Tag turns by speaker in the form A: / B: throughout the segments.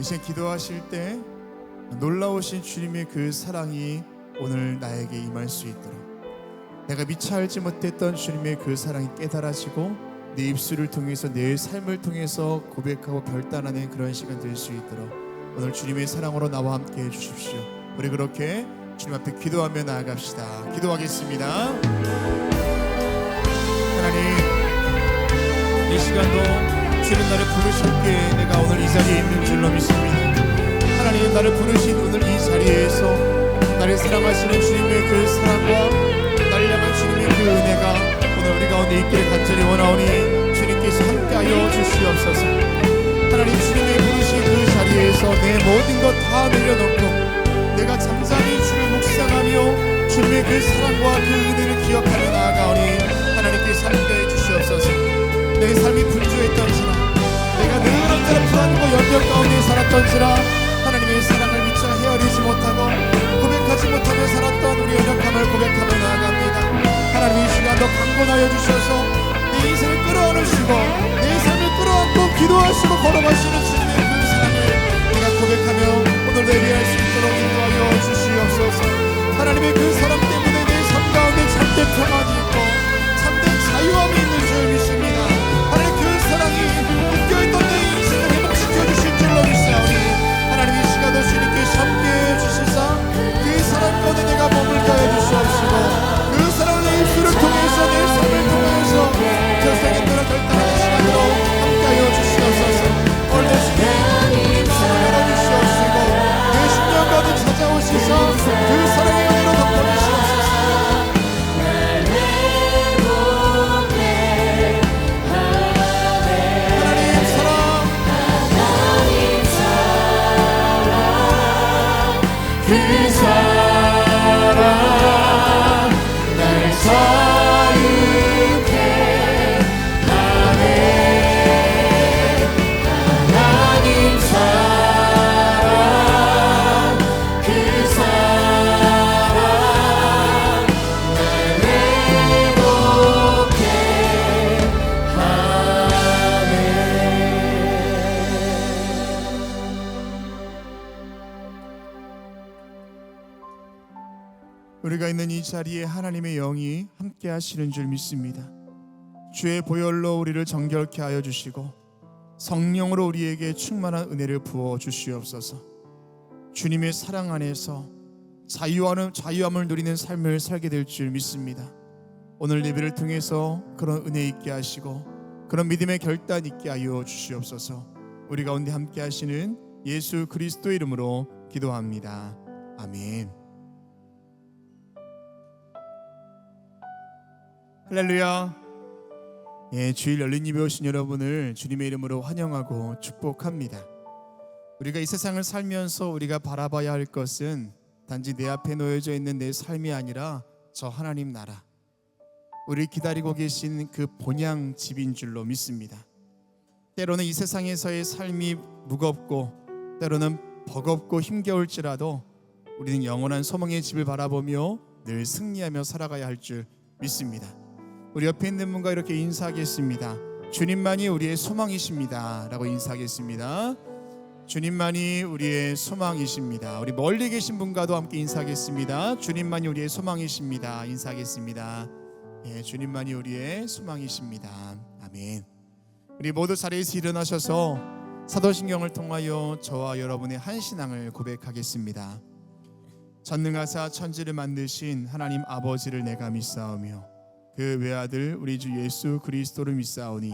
A: 이제 기도하실 때 놀라우신 주님의 그 사랑이 오늘 나에게 임할 수 있도록, 내가 미처 알지 못했던 주님의 그 사랑이 깨달아지고 내 입술을 통해서 내 삶을 통해서 고백하고 결단하는 그런 시간 될 수 있도록 오늘 주님의 사랑으로 나와 함께 해주십시오. 우리 그렇게 주님 앞에 기도하며 나아갑시다. 기도하겠습니다. 하나님, 이 시간도 주님 나를 부르셨기에 내가 오늘 이 자리에 있는 줄로 믿습니다. 하나님, 나를 부르신 오늘 이 자리에서 나를 사랑하시는 주님의 그 사랑과 나를 향한 주님의 그 은혜가 오늘 우리 가운데 있기를 간절히 원하오니 주님께서 함께하여 주시옵소서. 하나님, 주님의 부르신 그 자리에서 내 모든 것 다 내려놓고 내가 잠잠히 주를 묵상하며 주님의 그 사랑과 그 은혜를 기억하며 나아가오니 하나님께서 함께해 주시옵소서. 내 삶이 분주했던지라, 내가 늘 언제나 불안과 연병 가운데 살았던지라, 하나님의 사랑을 미처 헤아리지 못하고 고백하지 못하며 살았던 우리 연약함을 고백하며 나아갑니다. 하나님, 이 시간도 강권하여 주셔서 내 인생을 끌어안으시고 내 삶을 끌어안고 기도하시고 걸어가시는 주님의 그 사랑을 내가 고백하며 오늘 예배할 수 있도록 인도하여 주시옵소서. 하나님의 그 사랑 때문에 내 삶 가운데 참된 평안이 있고 참된 자유함이 있는 줄 믿습니다. 하나님, 이 자리에 하나님의 영이 함께 하시는 줄 믿습니다. 주의 보혈로 우리를 정결케 하여 주시고 성령으로 우리에게 충만한 은혜를 부어 주시옵소서. 주님의 사랑 안에서 자유함을 누리는 삶을 살게 될 줄 믿습니다. 오늘 예배를 통해서 그런 은혜 있게 하시고 그런 믿음의 결단 있게 하여 주시옵소서. 우리 가운데 함께 하시는 예수 그리스도의 이름으로 기도합니다. 아멘. 할렐루야. 주일 열린 예배 오신 여러분을 주님의 이름으로 환영하고 축복합니다. 우리가 이 세상을 살면서 우리가 바라봐야 할 것은 단지 내 앞에 놓여져 있는 내 삶이 아니라 저 하나님 나라, 우리 기다리고 계신 그 본향 집인 줄로 믿습니다. 때로는 이 세상에서의 삶이 무겁고 때로는 버겁고 힘겨울지라도 우리는 영원한 소망의 집을 바라보며 늘 승리하며 살아가야 할 줄 믿습니다. 우리 옆에 있는 분과 이렇게 인사하겠습니다. 주님만이 우리의 소망이십니다 라고 인사하겠습니다. 주님만이 우리의 소망이십니다. 우리 멀리 계신 분과도 함께 인사하겠습니다. 주님만이 우리의 소망이십니다. 인사하겠습니다. 주님만이 우리의 소망이십니다. 아멘. 우리 모두 자리에서 일어나셔서 사도신경을 통하여 저와 여러분의 한 신앙을 고백하겠습니다. 전능하사 천지를 만드신 하나님 아버지를 내가 믿사오며 그 외아들 우리 주 예수 그리스도를 믿사오니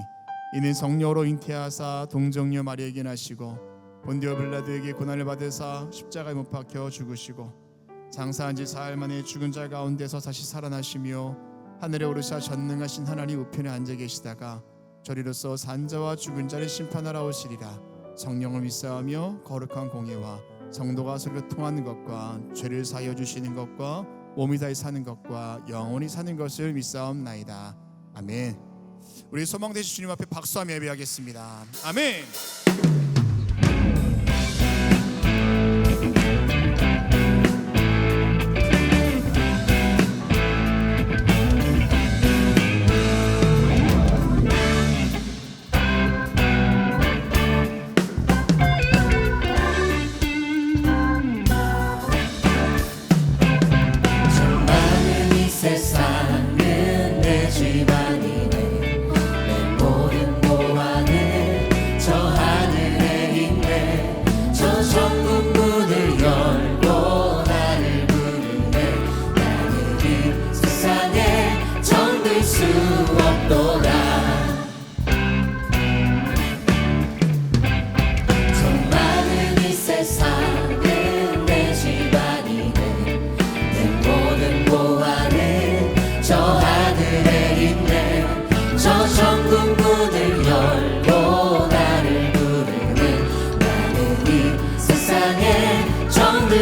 A: 이는 성령으로 잉태하사 동정녀 마리아에게 나시고 본디오 빌라도에게 고난을 받으사 십자가에 못 박혀 죽으시고 장사한 지 사흘 만에 죽은 자 가운데서 다시 살아나시며 하늘에 오르사 전능하신 하나님 우편에 앉아 계시다가 저리로서 산자와 죽은 자를 심판하러 오시리라. 성령을 믿사오며 거룩한 공예와 성도가 서로 통하는 것과 죄를 사하여 주시는 것과 몸이 다해 사는 것과 영원히 사는 것을 믿사옵나이다. 아멘. 우리 소망 되신 주님 앞에 박수하며 예배하겠습니다. 아멘.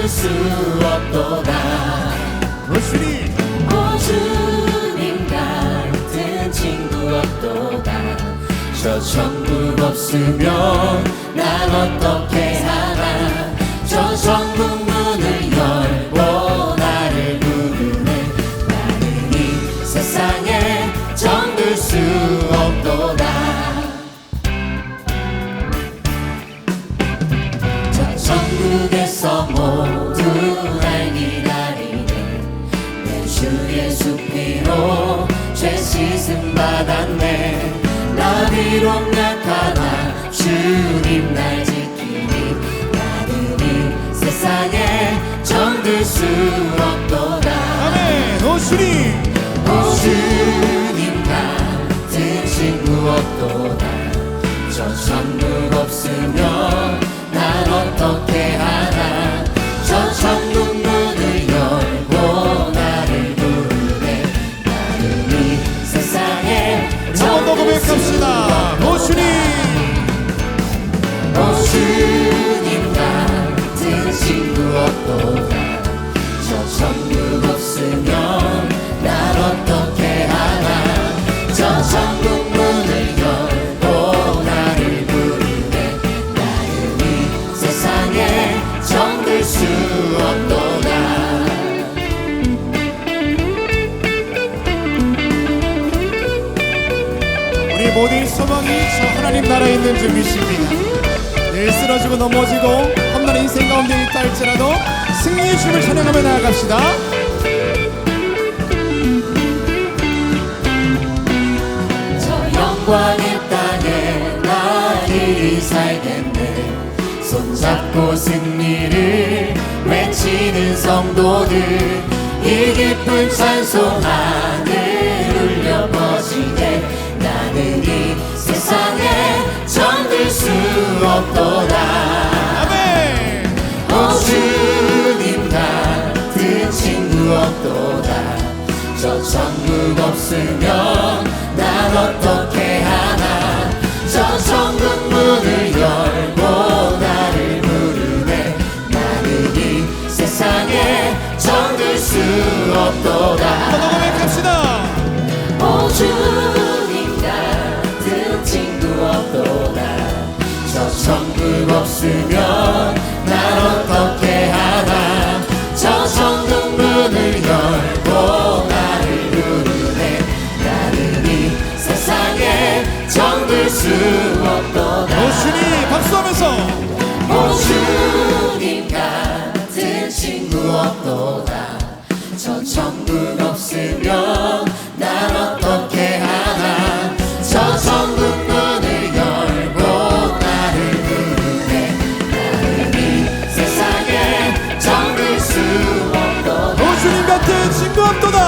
B: 수 없도다. 오 주님 같은 친구 없도다. 저 천국 없으면 난 어떻게 하나. 저 천국 문을 열고 나를 부르네. 나는 이 세상에 정들 수 없도다. 저 천국에서 모두 날 기다리네. 내 주 예수 피로 죄 씻음 받았네. 나 비록 약하나 주님 날 지키니. 나는 이 세상에 정들 수 없도다.
A: 아멘. 오
B: 주님 같은 친구 없도다. 저 천국 없으면 난 어떻게 하나. 저 천국 문을 열고 나를 부르네. 나는 이 세상에
A: 한번 더 고백합시다. 오
B: 주님 같은 친구 없도다. 저 천국 없으면 난 어떻게 하나. 저 천국 문을 열고 나를 부르네. 나는 이 세상에 정들 수 없도다.
A: 우리 모두의 소망이 저 하나님 나라에 있는 줄 믿습니다. 늘 쓰러지고 넘어지고 험난한 인생 가운데 있다 할지라도 승리의 춤을 찬양하며 나아갑시다.
B: 손잡고 승리를 외치는 성도들 이 기쁜 찬송 하늘 울려 퍼지게 나는 이 세상에 잠들 수 없도다
A: 아멘.
B: 오 주님 같은 친구 없도다 저 천국 없으면 난 어떻게 하나 저 천국 문을 열고 나를 부르네 나는 이 세상에 정들 수 없도다
A: 더 고백합시다.
B: 오 주님 같은 친구 없도다 저 천국 없으면 난 어떻게 하나 저 천국 문을 열고 나를 부르네 나는 이 세상에 정들 수 없도다
A: 오 주님 박수하면서
B: 오 주님 같은 친구 없도다 저 천국 없으면 난 어떻게 하나 저 천국 문을 열고 나를 부르네 나는 이 세상에 정들 수 없도다
A: 오 주님 같은 친구 없도다.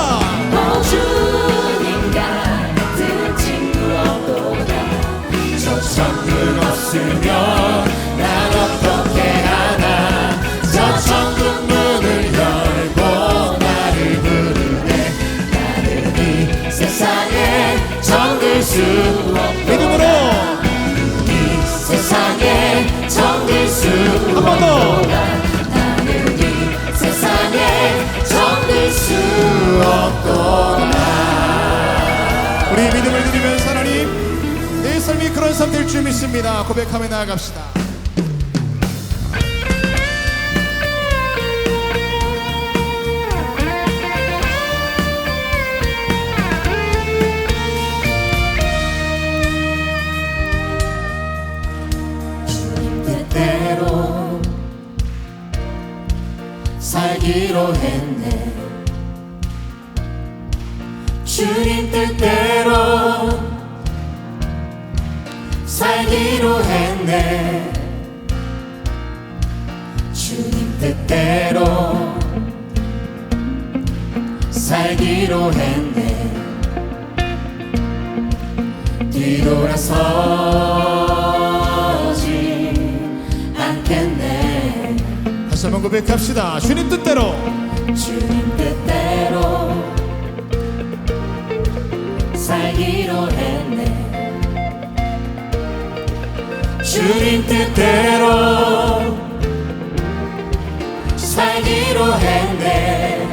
B: 오 주님 같은 친구 없도다 저 천국 없으면 난 어떻게 하나 저 천국 문을 열고 나를 부르네 나는 이 세상에 정들 수 없도다
A: 믿음으로
B: 이 세상에 정들 수
A: 한 번 더.
B: 없도다 나는 이 세상에 정들 수 없도다
A: 우리 믿음을 드리면서 하나님 내 삶이 그런 삶 될 줄 믿습니다. 고백하며 나아갑시다.
B: 주님 뜻대로 살기로 했네 주님 뜻대로 살기로 했네 주님 뜻대로 살기로 했네 뒤돌아서지 않겠네
A: 다시 한번 고백합시다. 주님 뜻대로
B: 주님 뜻대로 살기로 했네 주님 뜻대로 살기로 했네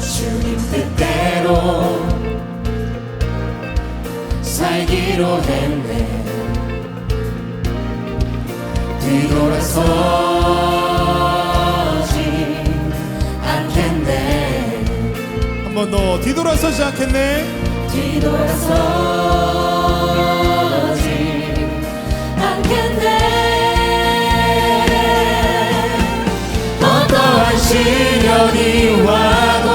B: 주님 뜻대로 살기로 했네 뒤돌아서지 않겠네
A: 한 번 더 뒤돌아서지 않겠네.
B: 뒤돌아서지 않겠네 어떠한 시련이 와도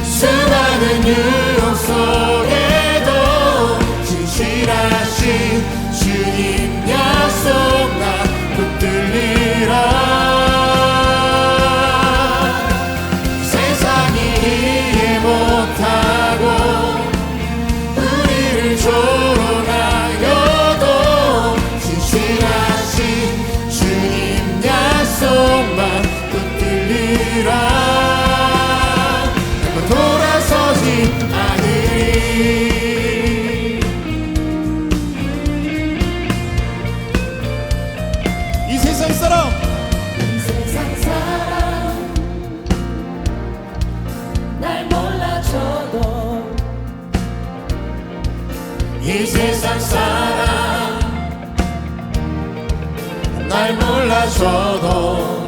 B: 수많은 유혹 속에도 진실하신 주님 약속 나 붙들리라 세상이 이해 못하고 우리를 조롱하여도 진실하신 주님 약속만 붙들리라 결코 돌아서지 않으리
A: 이 세상 사람
B: 세상 사람 날 몰라줘도 이 세상 사람 날 몰라줘도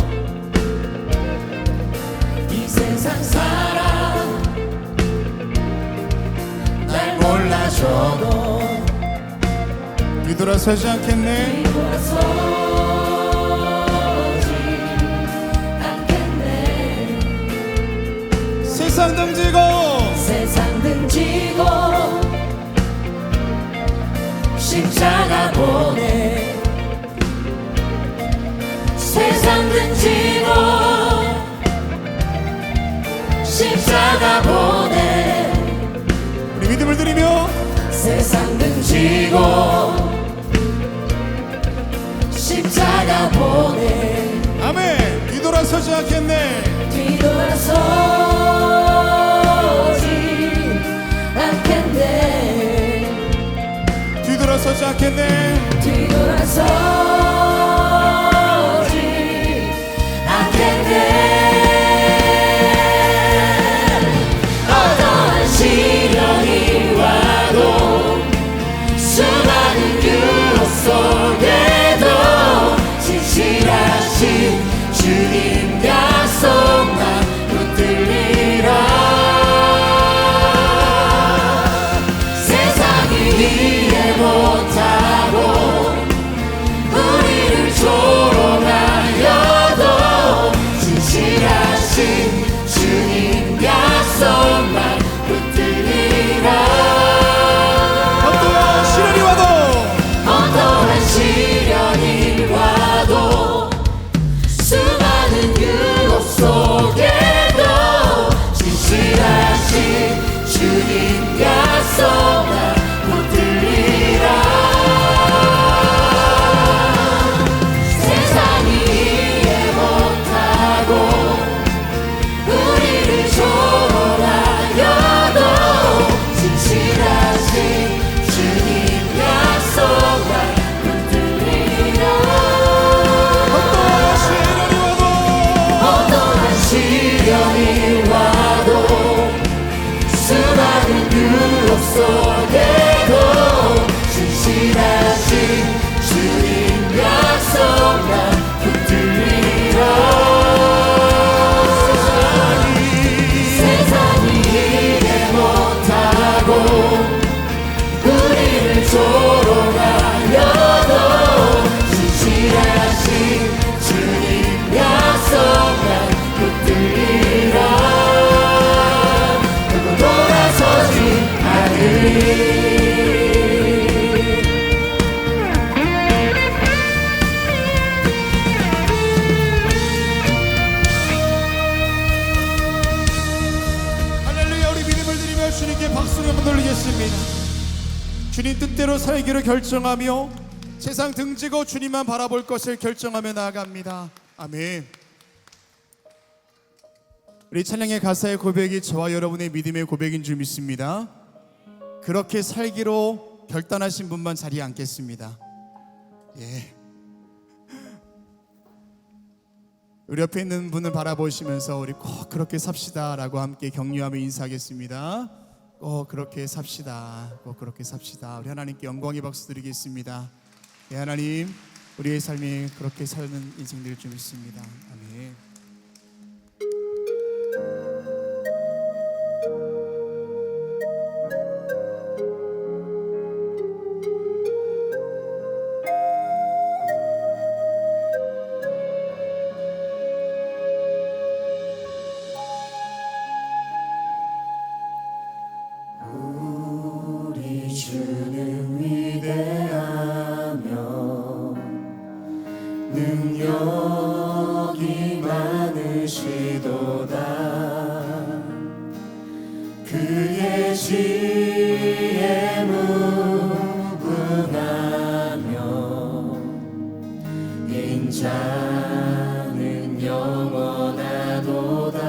B: 이 세상 사람 날 몰라줘도
A: 뒤돌아서지 않겠네.
B: 뒤돌아서지 않겠네
A: 세상 등지고
B: 세상 등지고 십자가 보내 세상 등지고 십자가 보내
A: 우리 믿음을 드리며
B: 세상 등지고 십자가 보내
A: 아멘. 뒤돌아서지 않겠네.
B: 뒤돌아서지 않겠네
A: 뒤돌아서지 않겠네.
B: 뒤돌아서지 않겠네 어떠한 시련이 와도 수많은 유혹 속에도 진실하신 주님 약속만 붙들리라 세상이 이해 못하고 우리를 조롱하여도 진실하신 주님 약속만 붙들리라
A: 어떠한 시련이 와도
B: 어떠한 시련이 와도 수많은 유혹 속에도 진실하신 주님 약속만 붙들리라 세상이 이해 못하고 우리를 조롱하여도 진실하신 주님 약속만 붙들리라 어떠한 시련이 와도 수많은 유혹 속에도 진실하신 주님 약속만 붙들리라 세상이 이해 못하고 우리를 조롱하여도 진실하신 주님 약속만 붙들리라 누구 돌아서지 않으리
A: 할렐루야. 우리 믿음을 드리며 주님께 박수를 한번 돌리겠습니다. 주님 뜻대로 살기로 결정하며 세상 등지고 주님만 바라볼 것을 결정하며 나아갑니다. 아멘. 우리 찬양의 가사의 고백이 저와 여러분의 믿음의 고백인 줄 믿습니다. 그렇게 살기로 결단하신 분만 자리에 앉겠습니다. 예. 우리 옆에 있는 분을 바라보시면서 우리 꼭 그렇게 삽시다 라고 함께 격려하며 인사하겠습니다. 꼭 그렇게 삽시다. 꼭 그렇게 삽시다. 우리 하나님께 영광의 박수 드리겠습니다. 예, 하나님, 우리의 삶이 그렇게 사는 인생들 좀 있습니다. 아멘.
B: 우리 주는 위대하며 능력이 많으시도다 그의 지혜 무궁하며 인자는 영원하도다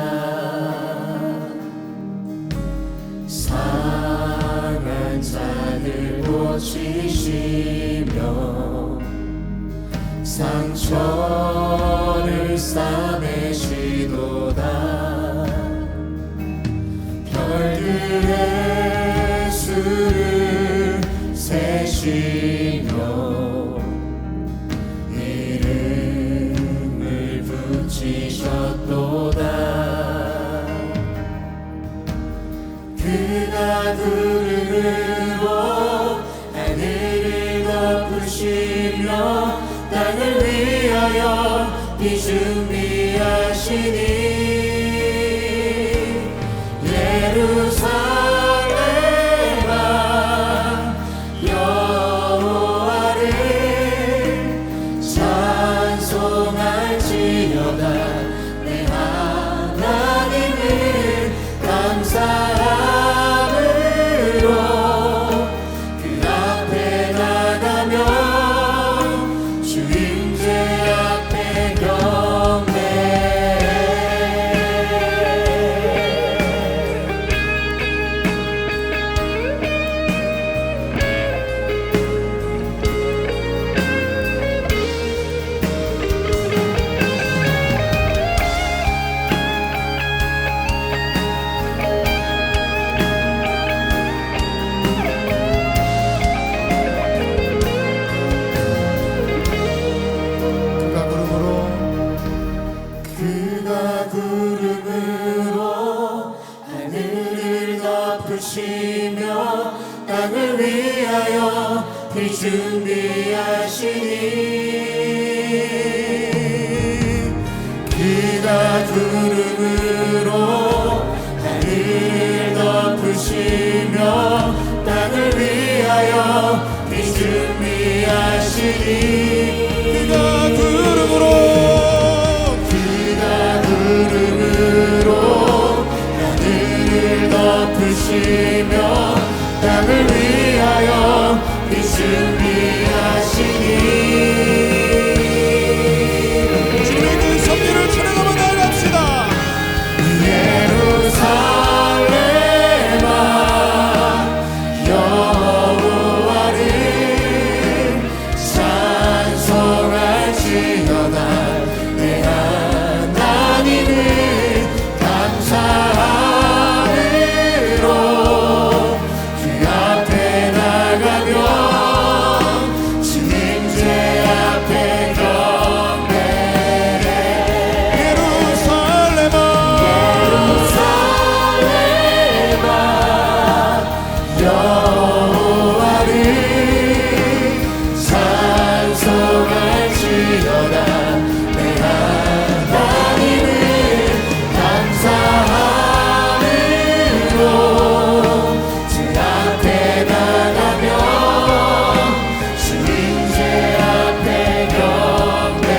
B: 상한 자를 고치시며 상처를 싸매시도다 별들의 수를 세시며 이름을 붙이셨도다 그가 구름으로 하늘을 덮으시며 땅을 위하여 비 준비하시니 예루살렘아 여호와의 비 준비하시니 그가 구름으로 하늘을 덮으시며 땅을 위하여 비 준비하시니
A: 그가 구름으로
B: 하늘을 덮으시며 땅을 위하여 비 준비하시니
A: 주님의 그 섭리를 찬양하며 나아갑시다.
B: 예루살렘아 여호와를 찬송할지어다 내 하나님을 감사함으로 주 앞에 나가며 주님제 앞에 경배해
A: 예루살렘아
B: 여호와를 찬송할지어다 내 하나님을 감사함으로 주 앞에 나가며 주님제 앞에 경배해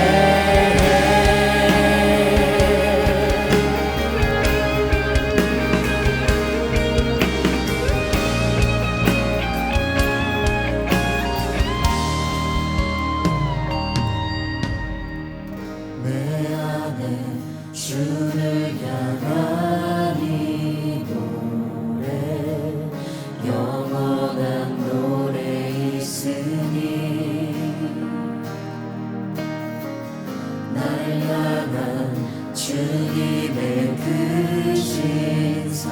B: 내 안에 주를 향한 이 노래 영원한 노래 있으니 날 향한 주님의 크신 사랑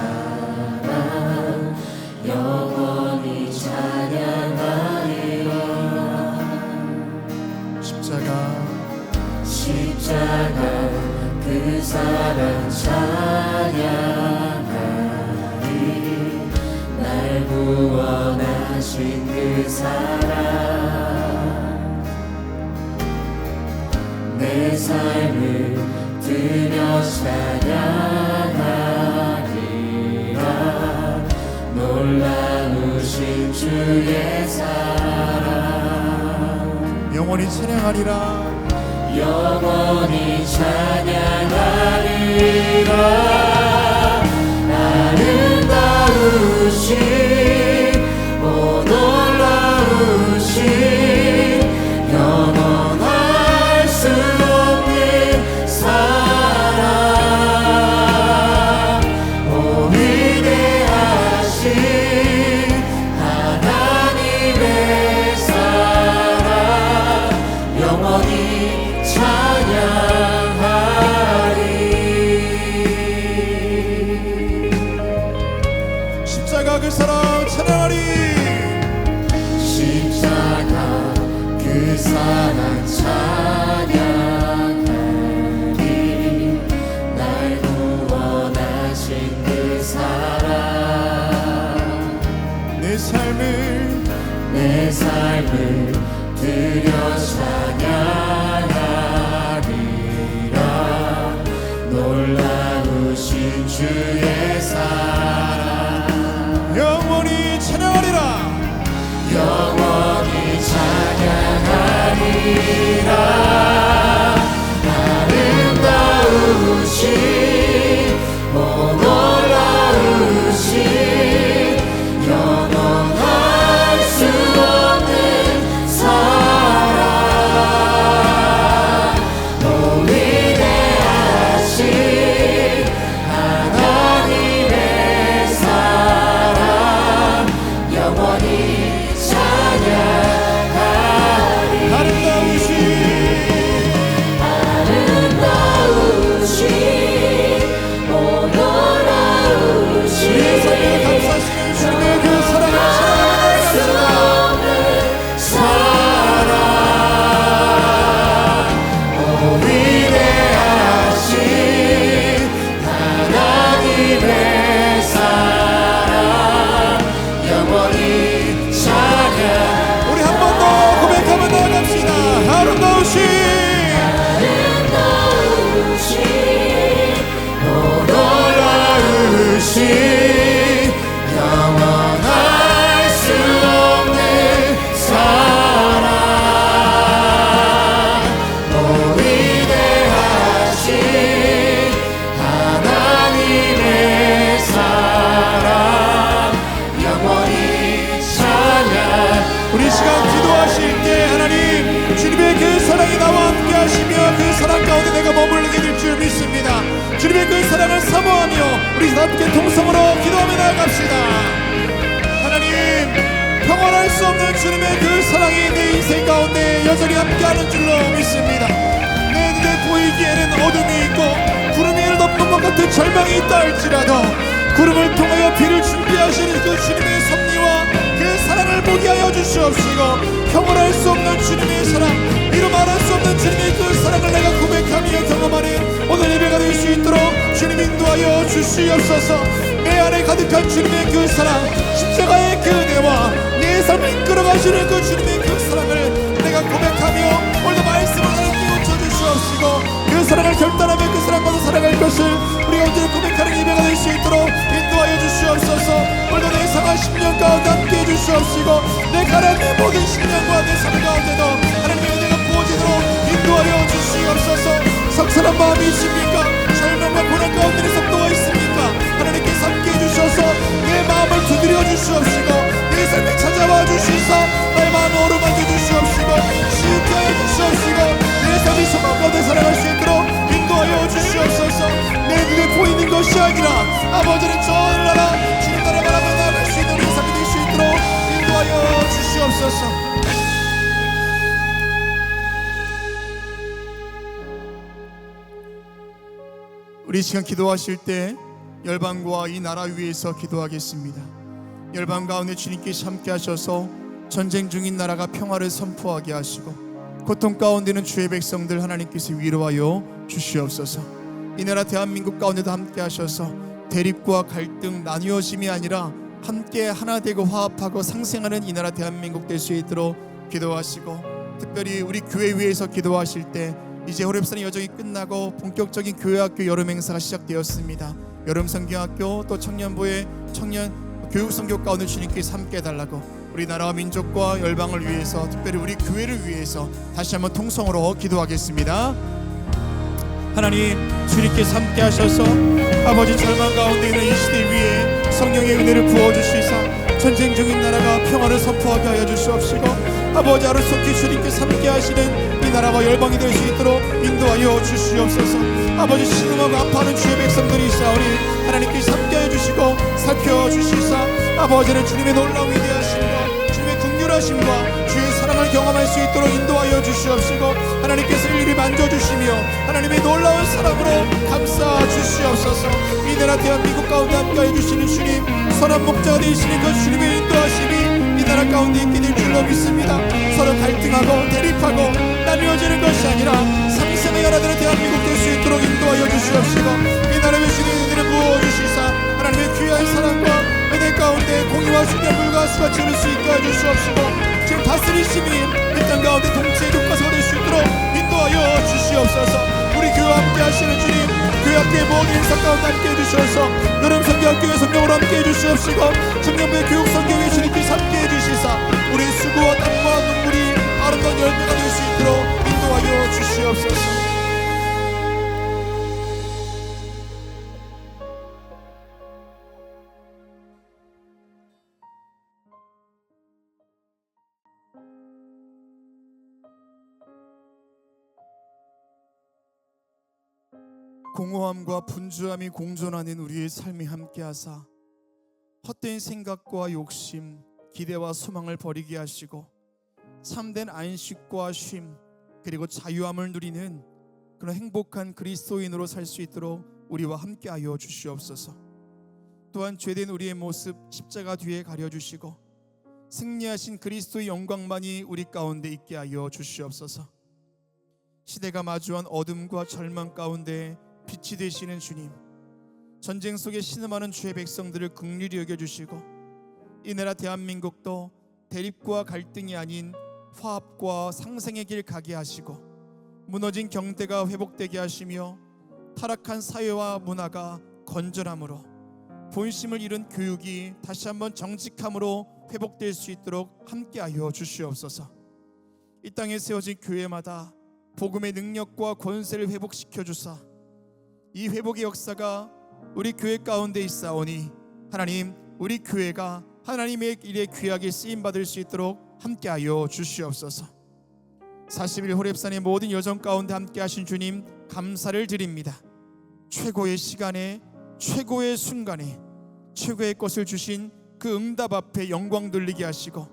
B: 영원히 찬양하리라 십자가 그 사랑 찬양하리 날 구원하신 그 사랑 내 삶을 드려 찬양하리라 놀라우신 주의 사랑
A: 영원히 찬양하리라.
B: 영원히 찬양하리라 아름다우신 오 놀라우신 영원할 수 없는 사랑 오 위대하신 하나님의 사랑 영원히 찬양하리
A: 십자가 그 사랑 찬양하리.
B: 십자가 그 사랑 찬양하리 날 구원하신 그 사랑
A: 내 삶을
B: 드려 찬양하리라 놀라우신 주의 사랑
A: 영원히 찬양하리라.
B: 영원히 찬양하리라 아름다우신 오 놀라우신 영원할 수 없는 사랑 오 위대하신 하나님의 사랑 영원히 찬양하리 아름다우신 영원할 수 없는 사랑 오 위대하신 하나님의 사랑 영원히 찬양.
A: 우리 시간 기도하실 때 하나님 주님의 그 사랑이 나와 함께 하시며 그 사랑 가운데 내가 머물게 될 줄 믿습니다. 주님의 그 사랑을 사모하며 우리 함께 통성으로 기도하며 나아갑시다. 하나님 평안할 수 없는 주님의 그 사랑이 내 인생 가운데 여전히 함께하는 줄로 믿습니다. 내 눈에 보이기에는 어둠이 있고 구름이 덮는 것 같은 절망이 있다 할지라도 구름을 통하여 비를 준비하시는 그 주님의 섭리와 그 사랑을 보게 하여 주시옵시고 평온할 수 없는 주님의 사랑 이루 말할 수 없는 주님의 그 사랑을 내가 고백하며 경험하는 오늘 예배가 될 수 있도록 주님 인도하여 주시옵소서. 내 안에 가득한 주님의 그 사랑 십자가의 그 은혜와 내 삶을 이끌어가시는 그 주님의 그 사랑을 내가 고백하며 오늘도 말씀을 하나님께 묻혀 주시옵시고 그 사랑을 결단하며 그 사랑과도 살아갈 것을 우리가 언제나 고백하는 예배가 될 수 있도록 인도하여 주시옵소서. 오늘도 내 상한 10년 가운데 함께해 주시옵시고 내 가난 내 모든 10년과 내 삶 가운데도 하나님의 은혜가 부어지도록 인도하여 주시옵소서. 석설한 마음이 있습니까? 절망과 고난 가운데 속도가 있습니까? 하나님께서 함께해 주셔서 내 마음을 두드려 주시옵시고 내 삶에 찾아와 주시사 나의 마음을 어루만져 주시옵시고 시우케 하여 주시옵시고 내 삶이 소망 가운데 살아갈 수 있도록 인도하여 주시옵소서. 내 눈에 보이는 것이 아니라 아버지는 저 하늘나라 주님 나라 바라며 나아갈 수 있는 우리 삶이 될 수 있도록 인도하여 주시옵소서. 우리 시간 기도하실 때 열방과 이 나라 위에서 기도하겠습니다. 열방 가운데 주님께서 함께 하셔서 전쟁 중인 나라가 평화를 선포하게 하시고 고통 가운데는 주의 백성들 하나님께서 위로하여 주시옵소서. 이 나라 대한민국 가운데도 함께 하셔서 대립과 갈등 나뉘어짐이 아니라 함께 하나 되고 화합하고 상생하는 이 나라 대한민국 될 수 있도록 기도하시고 특별히 우리 교회 위에서 기도하실 때 이제 호렙산의 여정이 끝나고 본격적인 교회학교 여름 행사가 시작되었습니다. 여름 성경학교 또 청년부의 청년 교육 선교 가운데 주님께서 함께 해달라고 우리 나라와 민족과 열방을 위해서 특별히 우리 교회를 위해서 다시 한번 통성으로 기도하겠습니다. 하나님 주님께서 함께 하셔서 아버지 절망 가운데 있는 이 시대 위에 성령의 은혜를 부어주시사 전쟁 중인 나라가 평화를 선포하게 하여 주시옵시고 아버지 하루속히 주님께서 함께 하시는 이 나라와 열방이 될 수 있도록 인도하여 주시옵소서. 아버지 신음하고 아파하는 주의 백성들이 있사오니 하나님께서 함께 해주시고 살펴주시사 아버지는 주님의 놀라운 위대하심과 주님의 긍휼하심과 주의 사랑을 경험할 수 있도록 인도하여 주시옵시고 하나님께서 일일이 만져주시며 하나님의 놀라운 사랑으로 감싸 주시옵소서. 이 나라 대한민국 가운데 함께해 주시는 주님 선한 목자가 되시는 그 주님의 인도하심이 이 나라 가운데 있게 될 줄로 믿습니다. 서로 갈등하고 대립하고 나뉘어지는 것이 아니라 상생의 나라들의 대한민국 될 수 있도록 인도하여 주시옵시고 이 나라의 주님의 은혜를 부어주시사 하나님의 귀한 사랑과 은혜 가운데 공의와 순결 불과 수가 지를 수 있게 해주시옵시고 지금 다스리심이 이 땅 가운데 동체의 교과서가 될 수 있도록 인도하여 주시옵소서. 우리 교회와 함께 하시는 주님 교회학교의 모든 인사 가운데 함께 해주셔서 여름 성경학교의 성령으로 함께 해주시옵시고 청년부의 교육 성경의 주님께서 함께 해주시사 우리 수고와 땀과 눈물이 아름다운 열매가 될 수 있도록 인도하여 주시옵소서. 공허함과 분주함이 공존하는 우리의 삶이 함께하사 헛된 생각과 욕심, 기대와 소망을 버리게 하시고 참된 안식과 쉼 그리고 자유함을 누리는 그런 행복한 그리스도인으로 살 수 있도록 우리와 함께하여 주시옵소서. 또한 죄된 우리의 모습 십자가 뒤에 가려주시고 승리하신 그리스도의 영광만이 우리 가운데 있게 하여 주시옵소서. 시대가 마주한 어둠과 절망 가운데 빛이 되시는 주님, 전쟁 속에 신음하는 주의 백성들을 긍휼히 여겨주시고 이 나라 대한민국도 대립과 갈등이 아닌 화합과 상생의 길 가게 하시고 무너진 경제가 회복되게 하시며 타락한 사회와 문화가 건전함으로 본심을 잃은 교육이 다시 한번 정직함으로 회복될 수 있도록 함께하여 주시옵소서. 이 땅에 세워진 교회마다 복음의 능력과 권세를 회복시켜 주사 이 회복의 역사가 우리 교회 가운데 있사오니 하나님, 우리 교회가 하나님의 일에 귀하게 쓰임받을 수 있도록 함께하여 주시옵소서. 40일 호렙산의 모든 여정 가운데 함께하신 주님 감사를 드립니다. 최고의 시간에, 최고의 순간에 최고의 것을 주신 그 응답 앞에 영광 돌리게 하시고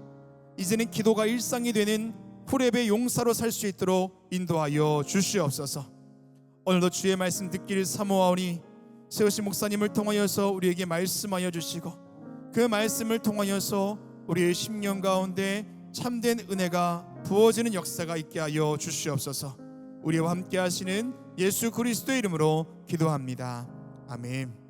A: 이제는 기도가 일상이 되는 호렙의 용사로 살 수 있도록 인도하여 주시옵소서. 오늘도 주의 말씀 듣기를 사모하오니 세우신 목사님을 통하여서 우리에게 말씀하여 주시고 그 말씀을 통하여서 우리의 심령 가운데 참된 은혜가 부어지는 역사가 있게 하여 주시옵소서. 우리와 함께 하시는 예수 그리스도의 이름으로 기도합니다. 아멘.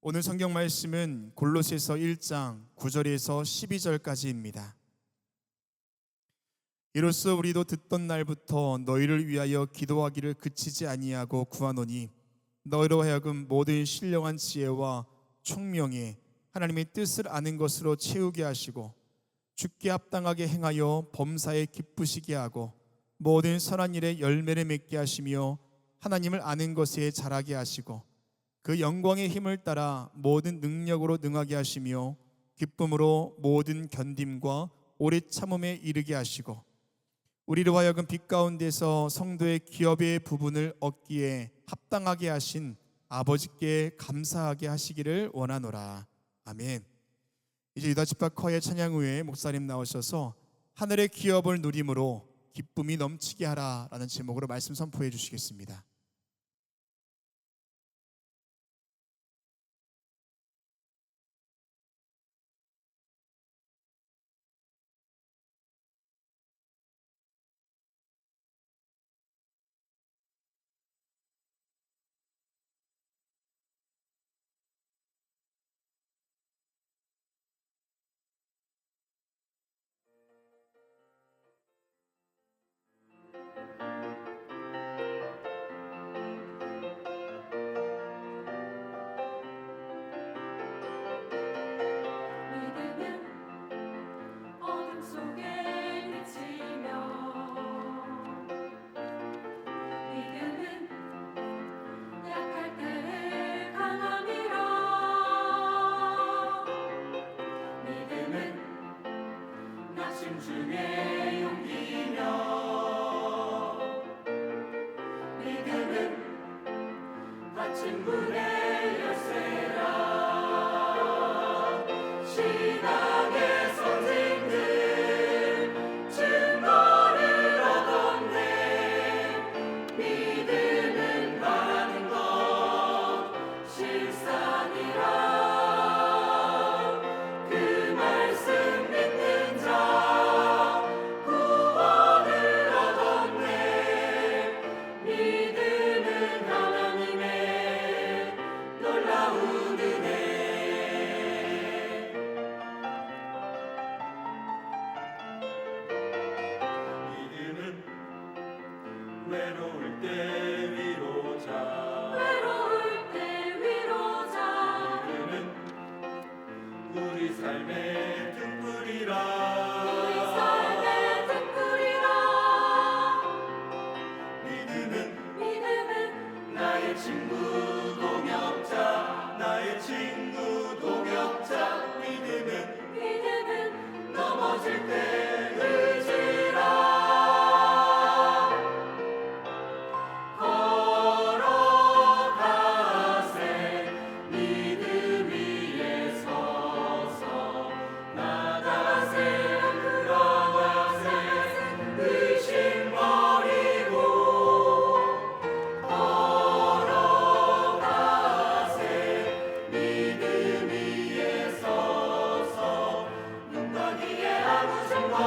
A: 오늘 성경 말씀은 골로새서 1장 9절에서 12절까지입니다. 이로써 우리도 듣던 날부터 너희를 위하여 기도하기를 그치지 아니하고 구하노니 너희로 하여금 모든 신령한 지혜와 총명에 하나님의 뜻을 아는 것으로 채우게 하시고 주께 합당하게 행하여 범사에 기쁘시게 하고 모든 선한 일에 열매를 맺게 하시며 하나님을 아는 것에 자라게 하시고 그 영광의 힘을 따라 모든 능력으로 능하게 하시며 기쁨으로 모든 견딤과 오래 참음에 이르게 하시고 우리로 하여금 빛 가운데서 성도의 기업의 부분을 얻기에 합당하게 하신 아버지께 감사하게 하시기를 원하노라. 아멘. 이제 유다 집합커의 찬양 후에 목사님 나오셔서 하늘의 기업을 누림으로 기쁨이 넘치게 하라 라는 제목으로 말씀 선포해 주시겠습니다.
B: 외로울 때 위로자 믿음은 우리 삶의 등불이라 믿음은 나의 친구 동역자 믿음은 넘어질 때 의지라 믿음 위에 서서 눈 가기에 아무 생각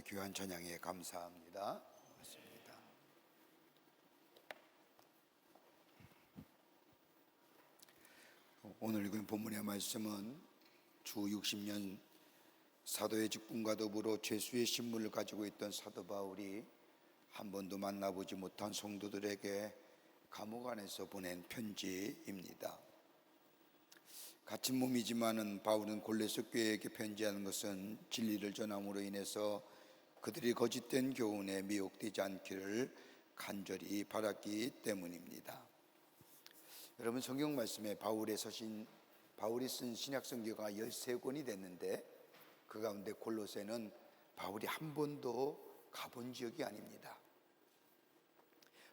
C: 귀한 찬양에 감사합니다. 고맙습니다. 오늘 읽은 본문의 말씀은 주 60년 사도의 직분과 더불어 죄수의 신분을 가지고 있던 사도 바울이 한 번도 만나보지 못한 성도들에게 감옥 안에서 보낸 편지입니다. 같은 몸이지만은 바울은 골로새 교회에게 편지하는 것은 진리를 전함으로 인해서 그들이 거짓된 교훈에 미혹되지 않기를 간절히 바랐기 때문입니다. 여러분, 성경 말씀에 바울이 쓴 신약 성경가 13권이 됐는데 그 가운데 골로새는 바울이 한 번도 가본 지역이 아닙니다.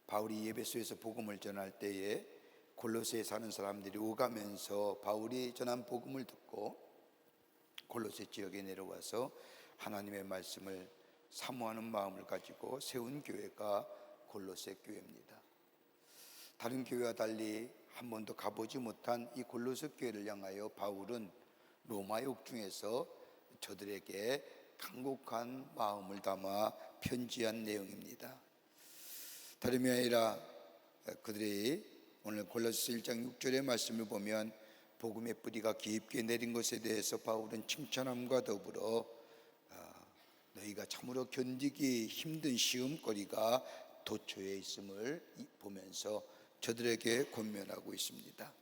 C: 바울이 에베소에서 복음을 전할 때에 골로새에 사는 사람들이 오가면서 바울이 전한 복음을 듣고 골로새 지역에 내려와서 하나님의 말씀을 사모하는 마음을 가지고 세운 교회가 골로새 교회입니다. 다른 교회와 달리 한 번도 가보지 못한 이 골로새 교회를 향하여 바울은 로마 옥중에서 저들에게 간곡한 마음을 담아 편지한 내용입니다. 다름이 아니라 그들이 오늘 골로새 1장 6절의 말씀을 보면 복음의 뿌리가 깊게 내린 것에 대해서 바울은 칭찬함과 더불어 너희가 참으로 견디기 힘든 시험거리가 도처에 있음을 보면서 저들에게 권면하고 있습니다.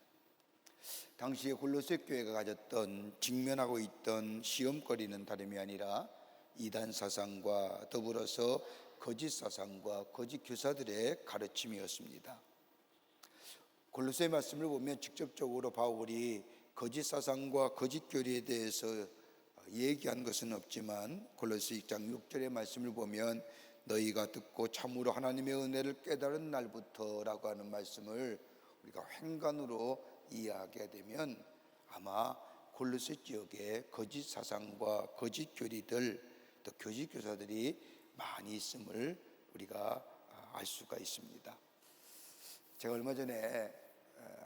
C: 당시에 골로새 교회가 가졌던 직면하고 있던 시험거리는 다름이 아니라 이단 사상과 더불어서 거짓 사상과 거짓 교사들의 가르침이었습니다. 골로새 말씀을 보면 직접적으로 바울이 거짓 사상과 거짓 교리에 대해서 얘기한 것은 없지만 골로새 1장 6절의 말씀을 보면 너희가 듣고 참으로 하나님의 은혜를 깨달은 날부터라고 하는 말씀을 우리가 횡간으로 이해하게 되면 아마 골로새 지역에 거짓 사상과 거짓 교리들 또 거짓 교사들이 많이 있음을 우리가 알 수가 있습니다. 제가 얼마 전에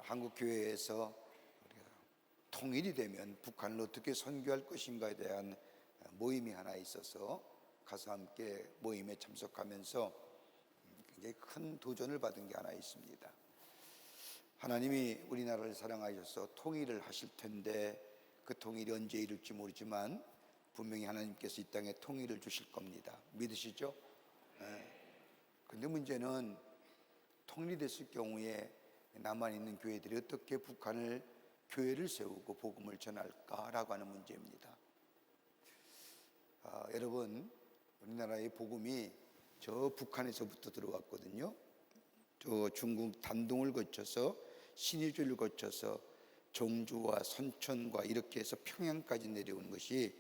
C: 한국 교회에서 우리가 통일이 되면 북한을 어떻게 선교할 것인가에 대한 모임이 하나 있어서 가서 함께 모임에 참석하면서 굉장히 큰 도전을 받은 게 하나 있습니다. 하나님이 우리나라를 사랑하셔서 통일을 하실 텐데 그 통일이 언제 이룰지 모르지만 분명히 하나님께서 이 땅에 통일을 주실 겁니다. 믿으시죠? 그런데 문제는 통일이 됐을 경우에 남아있는 교회들이 어떻게 북한을 교회를 세우고 복음을 전할까라고 하는 문제입니다. 여러분, 우리나라의 복음이 저 북한에서부터 들어왔거든요. 저 중국 단동을 거쳐서 신의주를 거쳐서 종주와 선천과 이렇게 해서 평양까지 내려온 것이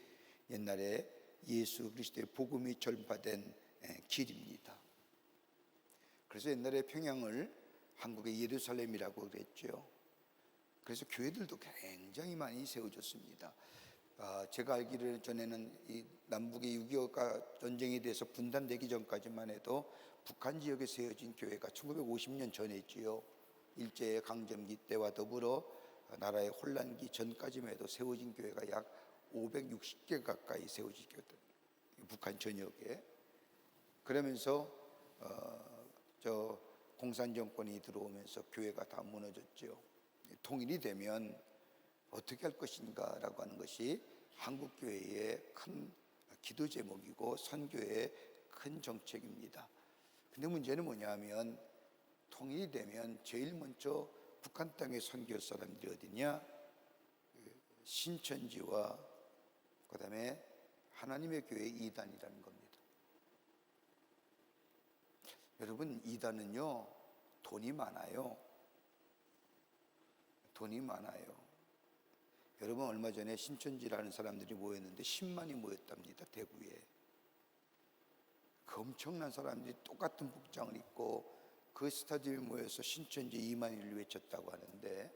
C: 옛날에 예수 그리스도의 복음이 전파된 길입니다. 그래서 옛날에 평양을 한국의 예루살렘이라고 그랬죠. 그래서 교회들도 굉장히 많이 세워졌습니다. 제가 알기로 전에는 이 남북의 6.25 전쟁에 대해서 분단되기 전까지만 해도 북한 지역에 세워진 교회가 1950년 전에 있지요. 일제 강점기 때와 더불어 나라의 혼란기 전까지만 해도 세워진 교회가 약 560개 가까이 세워진 교회들, 북한 전역에. 그러면서 저 공산 정권이 들어오면서 교회가 다 무너졌죠. 통일이 되면 어떻게 할 것인가 라고 하는 것이 한국교회의 큰 기도 제목이고 선교의 큰 정책입니다. 근데 문제는 뭐냐면 통일이 되면 제일 먼저 북한 땅에 선교할 사람들이 어디냐? 신천지와 그 다음에 하나님의 교회 이단이라는 겁니다. 여러분, 이단은요 돈이 많아요. 돈이 많아요. 여러분, 얼마 전에 신천지라는 사람들이 모였는데 10만이 모였답니다. 대구에. 그 엄청난 사람들이 똑같은 복장을 입고 그 스타디움에 모여서 신천지 2만일을 외쳤다고 하는데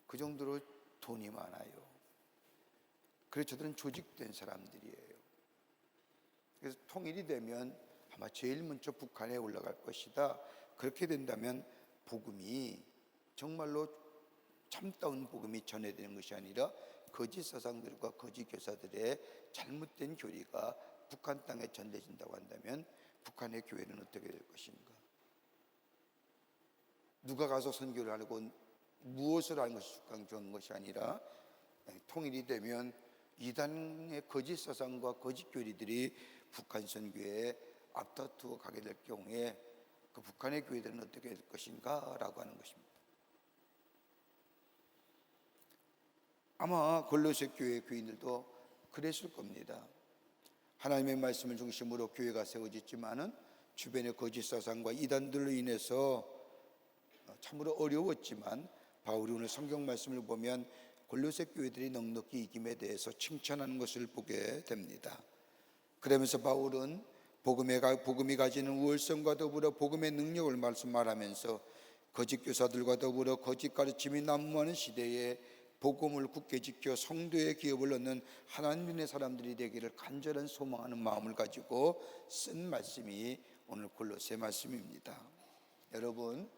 C: 그 정도로 돈이 많아요. 그래서 저들은 조직된 사람들이에요. 그래서 통일이 되면 아마 제일 먼저 북한에 올라갈 것이다. 그렇게 된다면 복음이 정말로 참다운 복음이 전해지는 것이 아니라 거짓 사상들과 거짓 교사들의 잘못된 교리가 북한 땅에 전해진다고 한다면 북한의 교회는 어떻게 될 것인가? 누가 가서 선교를 하고 무엇을 하는 것이 중요한 것이 아니라 통일이 되면 이단의 거짓 사상과 거짓 교리들이 북한 선교에 앞다투어 가게 될 경우에 그 북한의 교회들은 어떻게 될 것인가 라고 하는 것입니다. 아마 골로새 교회 교인들도 그랬을 겁니다. 하나님의 말씀을 중심으로 교회가 세워졌지만은 주변의 거짓 사상과 이단들로 인해서 참으로 어려웠지만 바울이 오늘 성경 말씀을 보면 골로새 교회들이 넉넉히 이김에 대해서 칭찬하는 것을 보게 됩니다. 그러면서 바울은 복음이 가지는 우월성과 더불어 복음의 능력을 말하면서 거짓 교사들과 더불어 거짓 가르침이 난무하는 시대에 복음을 굳게 지켜 성도의 기업을 얻는 하나님의 사람들이 되기를 간절한 소망하는 마음을 가지고 쓴 말씀이 오늘 골로새 말씀입니다. 여러분,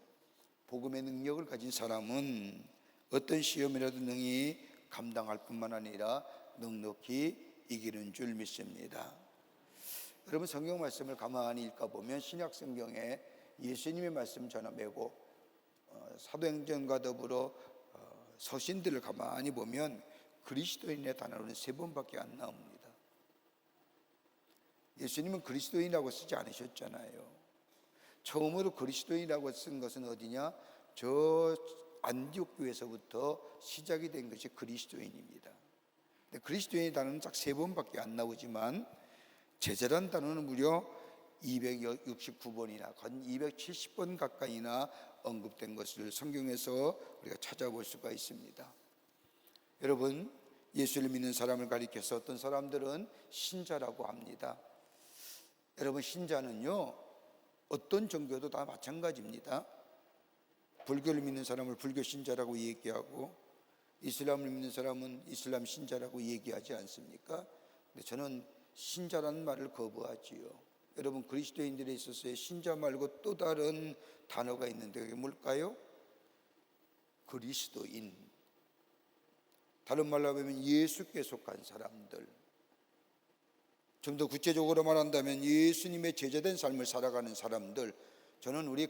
C: 복음의 능력을 가진 사람은 어떤 시험이라도 능히 감당할 뿐만 아니라 넉넉히 이기는 줄 믿습니다. 여러분, 성경 말씀을 가만히 읽어보면 신약 성경에 예수님의 말씀 전하매고 사도행전과 더불어 서신들을 가만히 보면 그리스도인의 단어는 3번밖에 안 나옵니다. 예수님은 그리스도인이라고 쓰지 않으셨잖아요. 처음으로 그리스도인이라고 쓴 것은 어디냐? 저 안디옥 교회에서부터 시작이 된 것이 그리스도인입니다. 근데 그리스도인의 단어는 딱 3번밖에 안 나오지만 제자란 단어는 무려 269번이나 건 270번 가까이나 언급된 것을 성경에서 우리가 찾아볼 수가 있습니다. 여러분, 예수를 믿는 사람을 가리켜서 어떤 사람들은 신자라고 합니다. 여러분, 신자는요 어떤 종교도 다 마찬가지입니다. 불교를 믿는 사람을 불교 신자라고 얘기하고 이슬람을 믿는 사람은 이슬람 신자라고 얘기하지 않습니까? 근데 저는 신자라는 말을 거부하지요. 여러분, 그리스도인들에 있어서의 신자 말고 또 다른 단어가 있는데 그게 뭘까요? 그리스도인. 다른 말로 하면 예수께 속한 사람들. 좀 더 구체적으로 말한다면 예수님의 제자된 삶을 살아가는 사람들. 저는 우리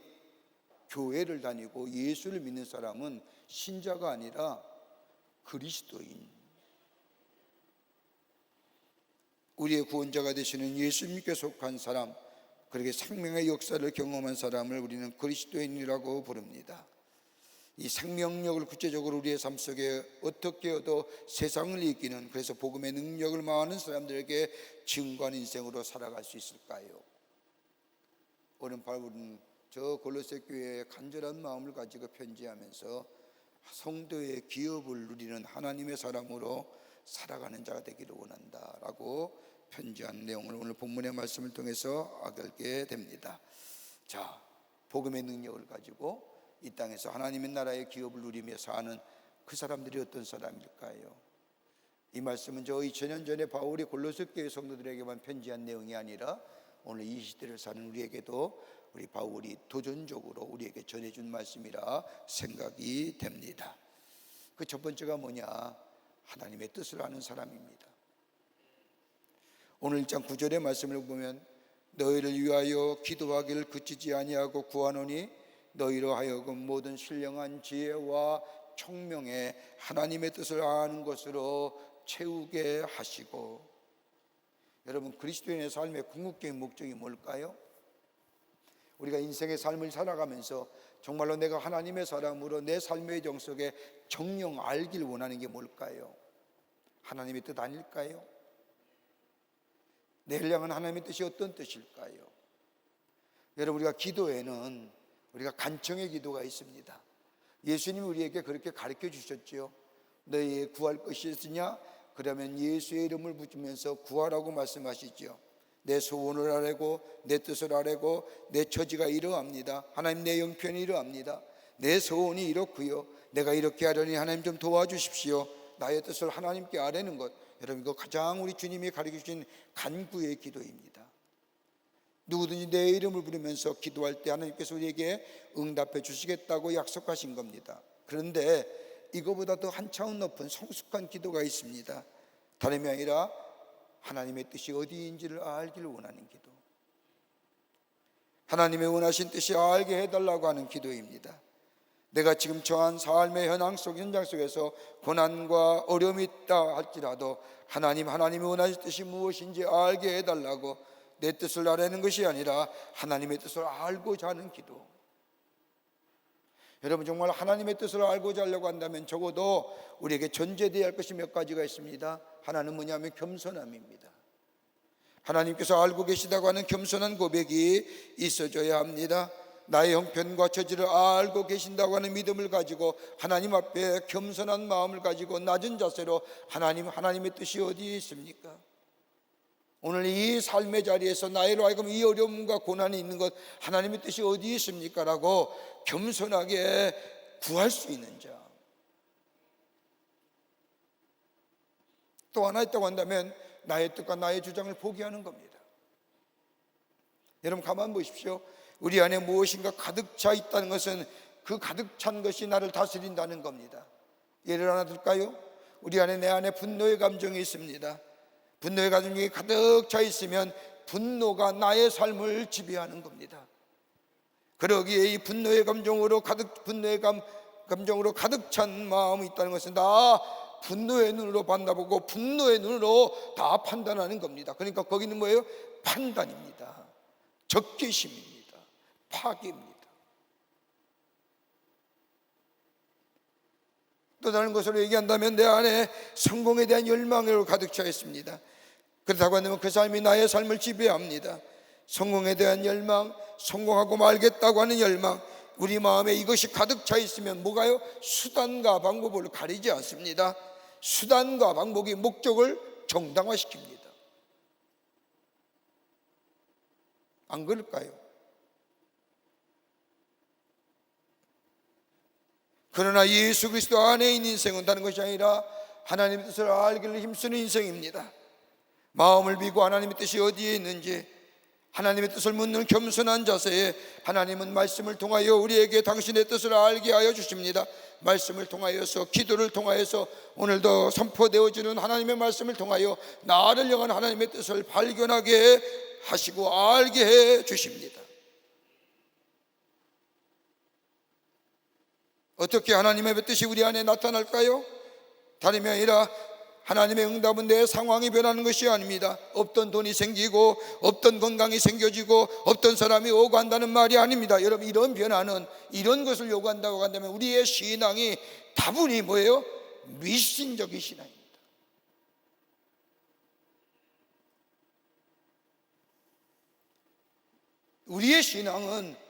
C: 교회를 다니고 예수를 믿는 사람은 신자가 아니라 그리스도인, 우리의 구원자가 되시는 예수님께 속한 사람, 그렇게 생명의 역사를 경험한 사람을 우리는 그리스도인이라고 부릅니다. 이 생명력을 구체적으로 우리의 삶 속에 어떻게 얻어 세상을 이기는, 그래서 복음의 능력을 많은 사람들에게 증거하는 인생으로 살아갈 수 있을까요? 오늘 바울은 저 골로새 교회에 간절한 마음을 가지고 편지하면서 성도의 기업을 누리는 하나님의 사람으로 살아가는 자가 되기를 원한다라고 편지한 내용을 오늘 본문의 말씀을 통해서 알게 됩니다. 자, 복음의 능력을 가지고 이 땅에서 하나님의 나라의 기업을 누리며 사는 그 사람들이 어떤 사람일까요? 이 말씀은 저 2000년 전에 바울이 골로새 교회 성도들에게만 편지한 내용이 아니라 오늘 이 시대를 사는 우리에게도 우리 바울이 도전적으로 우리에게 전해준 말씀이라 생각이 됩니다. 그 첫 번째가 뭐냐? 하나님의 뜻을 아는 사람입니다. 오늘 1장 9절의 말씀을 보면 너희를 위하여 기도하기를 그치지 아니하고 구하노니 너희로 하여금 모든 신령한 지혜와 총명에 하나님의 뜻을 아는 것으로 채우게 하시고. 여러분, 그리스도인의 삶의 궁극적인 목적이 뭘까요? 우리가 인생의 삶을 살아가면서 정말로 내가 하나님의 사람으로 내 삶의 정석에 정령 알길 원하는 게 뭘까요? 하나님의 뜻 아닐까요? 내를 향한 하나님의 뜻이 어떤 뜻일까요? 여러분, 우리가 기도에는 우리가 간청의 기도가 있습니다. 예수님이 우리에게 그렇게 가르쳐 주셨죠. 너희 구할 것이 있으냐? 그러면 예수의 이름을 붙이면서 구하라고 말씀하시죠. 내 소원을 아뢰고 내 뜻을 아뢰고 내 처지가 이러합니다. 하나님, 내 형편이 이러합니다. 내 소원이 이렇고요. 내가 이렇게 하려니 하나님 좀 도와주십시오. 나의 뜻을 하나님께 아뢰는 것, 여러분, 이거 가장 우리 주님이 가르쳐 주신 간구의 기도입니다. 누구든지 내 이름을 부르면서 기도할 때 하나님께서 우리에게 응답해 주시겠다고 약속하신 겁니다. 그런데 이거보다 더 한 차원 높은 성숙한 기도가 있습니다. 다름이 아니라 하나님의 뜻이 어디인지를 알기를 원하는 기도, 하나님의 원하신 뜻이 알게 해달라고 하는 기도입니다. 내가 지금 처한 삶의 현장 속에서 고난과 어려움이 있다 할지라도 하나님이 원하신 뜻이 무엇인지 알게 해달라고, 내 뜻을 알아내는 것이 아니라 하나님의 뜻을 알고자 하는 기도. 여러분, 정말 하나님의 뜻을 알고자 하려고 한다면 적어도 우리에게 전제되어야 할 것이 몇 가지가 있습니다. 하나는 뭐냐면 겸손함입니다. 하나님께서 알고 계시다고 하는 겸손한 고백이 있어줘야 합니다. 나의 형편과 처지를 알고 계신다고 하는 믿음을 가지고 하나님 앞에 겸손한 마음을 가지고 낮은 자세로 하나님의 뜻이 어디에 있습니까? 오늘 이 삶의 자리에서 나로 하여금 이 어려움과 고난이 있는 것, 하나님의 뜻이 어디에 있습니까? 라고 겸손하게 구할 수 있는 자. 또 하나 있다고 한다면 나의 뜻과 나의 주장을 포기하는 겁니다. 여러분, 가만 보십시오. 우리 안에 무엇인가 가득 차 있다는 것은 그 가득 찬 것이 나를 다스린다는 겁니다. 예를 하나 들까요? 우리 안에, 내 안에 분노의 감정이 있습니다. 분노의 감정이 가득 차 있으면 분노가 나의 삶을 지배하는 겁니다. 그러기에 이 분노의 감정으로 가득 찬 마음이 있다는 것은 나 분노의 눈으로 만나보고 분노의 눈으로 다 판단하는 겁니다. 그러니까 거기는 뭐예요? 판단입니다. 적개심입니다. 파기입니다. 또 다른 것으로 얘기한다면 내 안에 성공에 대한 열망으로 가득 차 있습니다. 그렇다고 한다면 그 삶이 나의 삶을 지배합니다. 성공에 대한 열망, 성공하고 말겠다고 하는 열망, 우리 마음에 이것이 가득 차 있으면 뭐가요? 수단과 방법을 가리지 않습니다. 수단과 방법이 목적을 정당화시킵니다. 안 그럴까요? 그러나 예수 그리스도 안에 있는 인생은 다른 것이 아니라 하나님의 뜻을 알기를 힘쓰는 인생입니다. 마음을 비고 하나님의 뜻이 어디에 있는지 하나님의 뜻을 묻는 겸손한 자세에 하나님은 말씀을 통하여 우리에게 당신의 뜻을 알게 하여 주십니다. 말씀을 통하여서, 기도를 통하여서, 오늘도 선포되어지는 하나님의 말씀을 통하여 나를 향한 하나님의 뜻을 발견하게 하시고 알게 해 주십니다. 어떻게 하나님의 뜻이 우리 안에 나타날까요? 다름이 아니라 하나님의 응답은 내 상황이 변하는 것이 아닙니다. 없던 돈이 생기고 없던 건강이 생겨지고 없던 사람이 오고 한다는 말이 아닙니다. 여러분, 이런 변화는, 이런 것을 요구한다고 한다면 우리의 신앙이 다분히 뭐예요? 미신적인 신앙입니다. 우리의 신앙은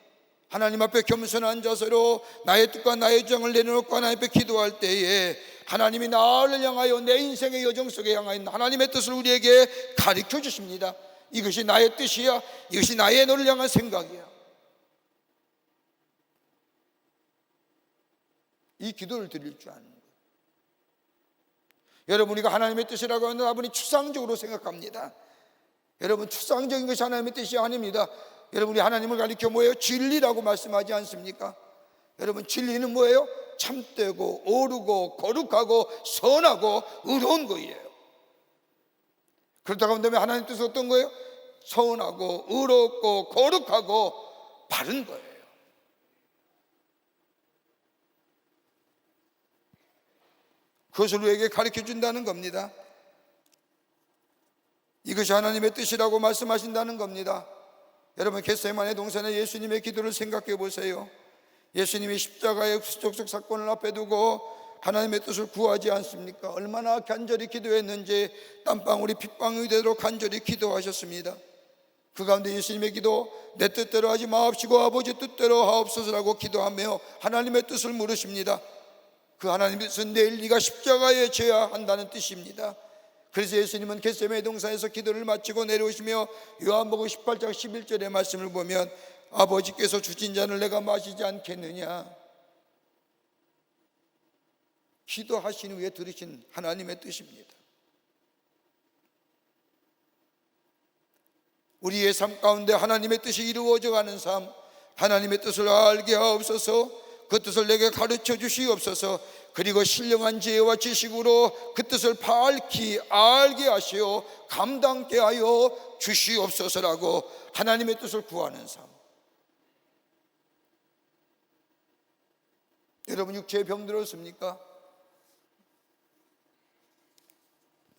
C: 하나님 앞에 겸손한 자세로 나의 뜻과 나의 주장을 내려놓고 하나님 앞에 기도할 때에 하나님이 나를 향하여 내 인생의 여정 속에 향하여 하나님의 뜻을 우리에게 가르쳐 주십니다. 이것이 나의 뜻이야, 이것이 나의 너를 향한 생각이야. 이 기도를 드릴 줄 아는 거예요. 여러분, 우리가 하나님의 뜻이라고 하는 아버지 추상적으로 생각합니다. 여러분, 추상적인 것이 하나님의 뜻이 아닙니다. 여러분, 우리 하나님을 가리켜 뭐예요? 진리라고 말씀하지 않습니까? 여러분, 진리는 뭐예요? 참되고 옳고 거룩하고 선하고 의로운 거예요. 그렇다고 한다면 하나님 뜻은 어떤 거예요? 선하고 의롭고 거룩하고 바른 거예요. 그것을 우리에게 가르쳐 준다는 겁니다. 이것이 하나님의 뜻이라고 말씀하신다는 겁니다. 여러분, 겟세마네 동산의 예수님의 기도를 생각해 보세요. 예수님이 십자가의 수적적 사건을 앞에 두고 하나님의 뜻을 구하지 않습니까? 얼마나 간절히 기도했는지 땀방울이 핏방울이 되도록 간절히 기도하셨습니다. 그 가운데 예수님의 기도, 내 뜻대로 하지 마옵시고 아버지 뜻대로 하옵소서라고 기도하며 하나님의 뜻을 물으십니다. 그 하나님의 뜻은 내일 네가 십자가에 져야 한다는 뜻입니다. 그래서 예수님은 겟세마네 동산에서 기도를 마치고 내려오시며 요한복음 18장 11절의 말씀을 보면 아버지께서 주신 잔을 내가 마시지 않겠느냐, 기도하신 후에 들으신 하나님의 뜻입니다. 우리의 삶 가운데 하나님의 뜻이 이루어져 가는 삶, 하나님의 뜻을 알게 하옵소서. 그 뜻을 내게 가르쳐 주시옵소서. 그리고 신령한 지혜와 지식으로 그 뜻을 밝히 알게 하시어 감당케 하여 주시옵소서라고 하나님의 뜻을 구하는 삶. 여러분 육체에 병들었습니까?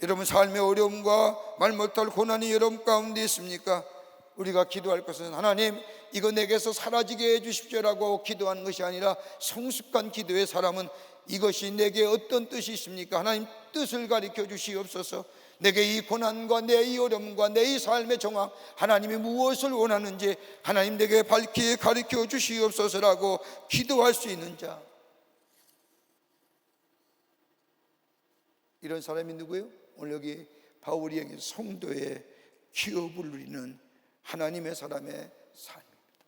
C: 여러분 삶의 어려움과 말 못할 고난이 여러분 가운데 있습니까? 우리가 기도할 것은 하나님 이거 내게서 사라지게 해주십시오라고 기도하는 것이 아니라 성숙한 기도의 사람은 이것이 내게 어떤 뜻이 있습니까? 하나님 뜻을 가르쳐 주시옵소서. 내게 이 고난과 내 이 어려움과 내 이 삶의 정황, 하나님이 무엇을 원하는지 하나님 내게 밝히 가르쳐 주시옵소서라고 기도할 수 있는 자, 이런 사람이 누구예요? 오늘 여기 바울이 얘기한 성도의 기업을 누리는 하나님의 사람의 삶입니다.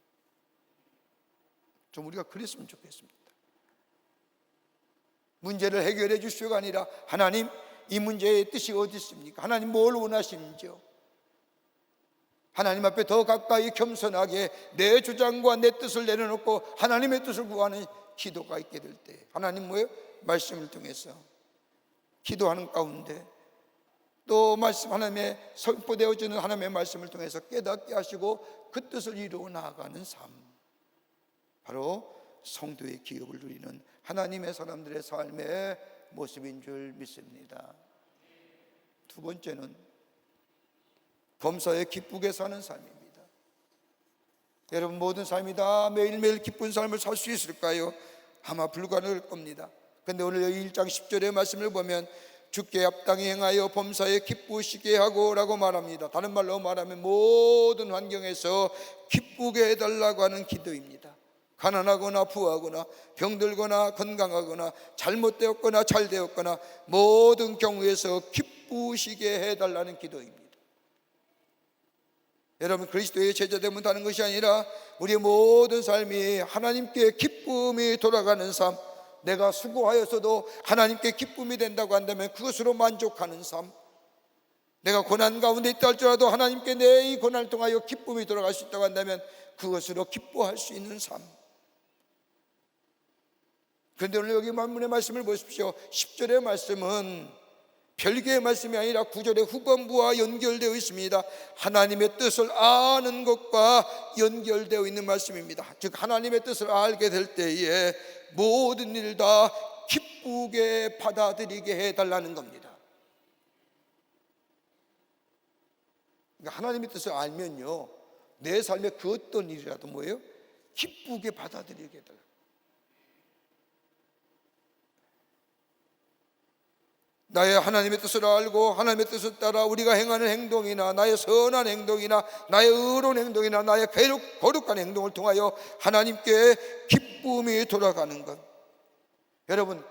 C: 좀 우리가 그랬으면 좋겠습니다. 문제를 해결해 주시오가 아니라 하나님 이 문제의 뜻이 어디 있습니까? 하나님 뭘 원하시는지요? 하나님 앞에 더 가까이 겸손하게 내 주장과 내 뜻을 내려놓고 하나님의 뜻을 구하는 기도가 있게 될 때 하나님 뭐예요? 말씀을 통해서 기도하는 가운데 또 말씀 하나님의 선포되어지는 하나님의 말씀을 통해서 깨닫게 하시고 그 뜻을 이루어 나아가는 삶, 바로 성도의 기업을 누리는 하나님의 사람들의 삶의 모습인 줄 믿습니다. 두 번째는 범사에 기쁘게 사는 삶입니다. 여러분 모든 삶이 다 매일매일 기쁜 삶을 살 수 있을까요? 아마 불가능할 겁니다. 그런데 오늘 여기 1장 10절의 말씀을 보면 주께 합당히 행하여 범사에 기쁘시게 하고 라고 말합니다. 다른 말로 말하면 모든 환경에서 기쁘게 해달라고 하는 기도입니다. 가난하거나 부하거나 병들거나 건강하거나 잘못되었거나 잘되었거나 모든 경우에서 기쁘시게 해달라는 기도입니다. 여러분 그리스도의 제자되면 다는 것이 아니라 우리의 모든 삶이 하나님께 기쁨이 돌아가는 삶, 내가 수고하여서도 하나님께 기쁨이 된다고 한다면 그것으로 만족하는 삶, 내가 고난 가운데 있다 할지라도 하나님께 내 이 고난을 통하여 기쁨이 돌아갈 수 있다고 한다면 그것으로 기뻐할 수 있는 삶. 그런데 오늘 여기 만문의 말씀을 보십시오. 10절의 말씀은 별개의 말씀이 아니라 9절의 후반부와 연결되어 있습니다. 하나님의 뜻을 아는 것과 연결되어 있는 말씀입니다. 즉 하나님의 뜻을 알게 될 때에 모든 일 다 기쁘게 받아들이게 해달라는 겁니다. 그러니까 하나님의 뜻을 알면요 내 삶의 그 어떤 일이라도 뭐예요? 기쁘게 받아들이게 해달라. 나의 하나님의 뜻을 알고 하나님의 뜻을 따라 우리가 행하는 행동이나 나의 선한 행동이나 나의 의로운 행동이나 나의 거룩한 행동을 통하여 하나님께 기쁨이 돌아가는 것. 여러분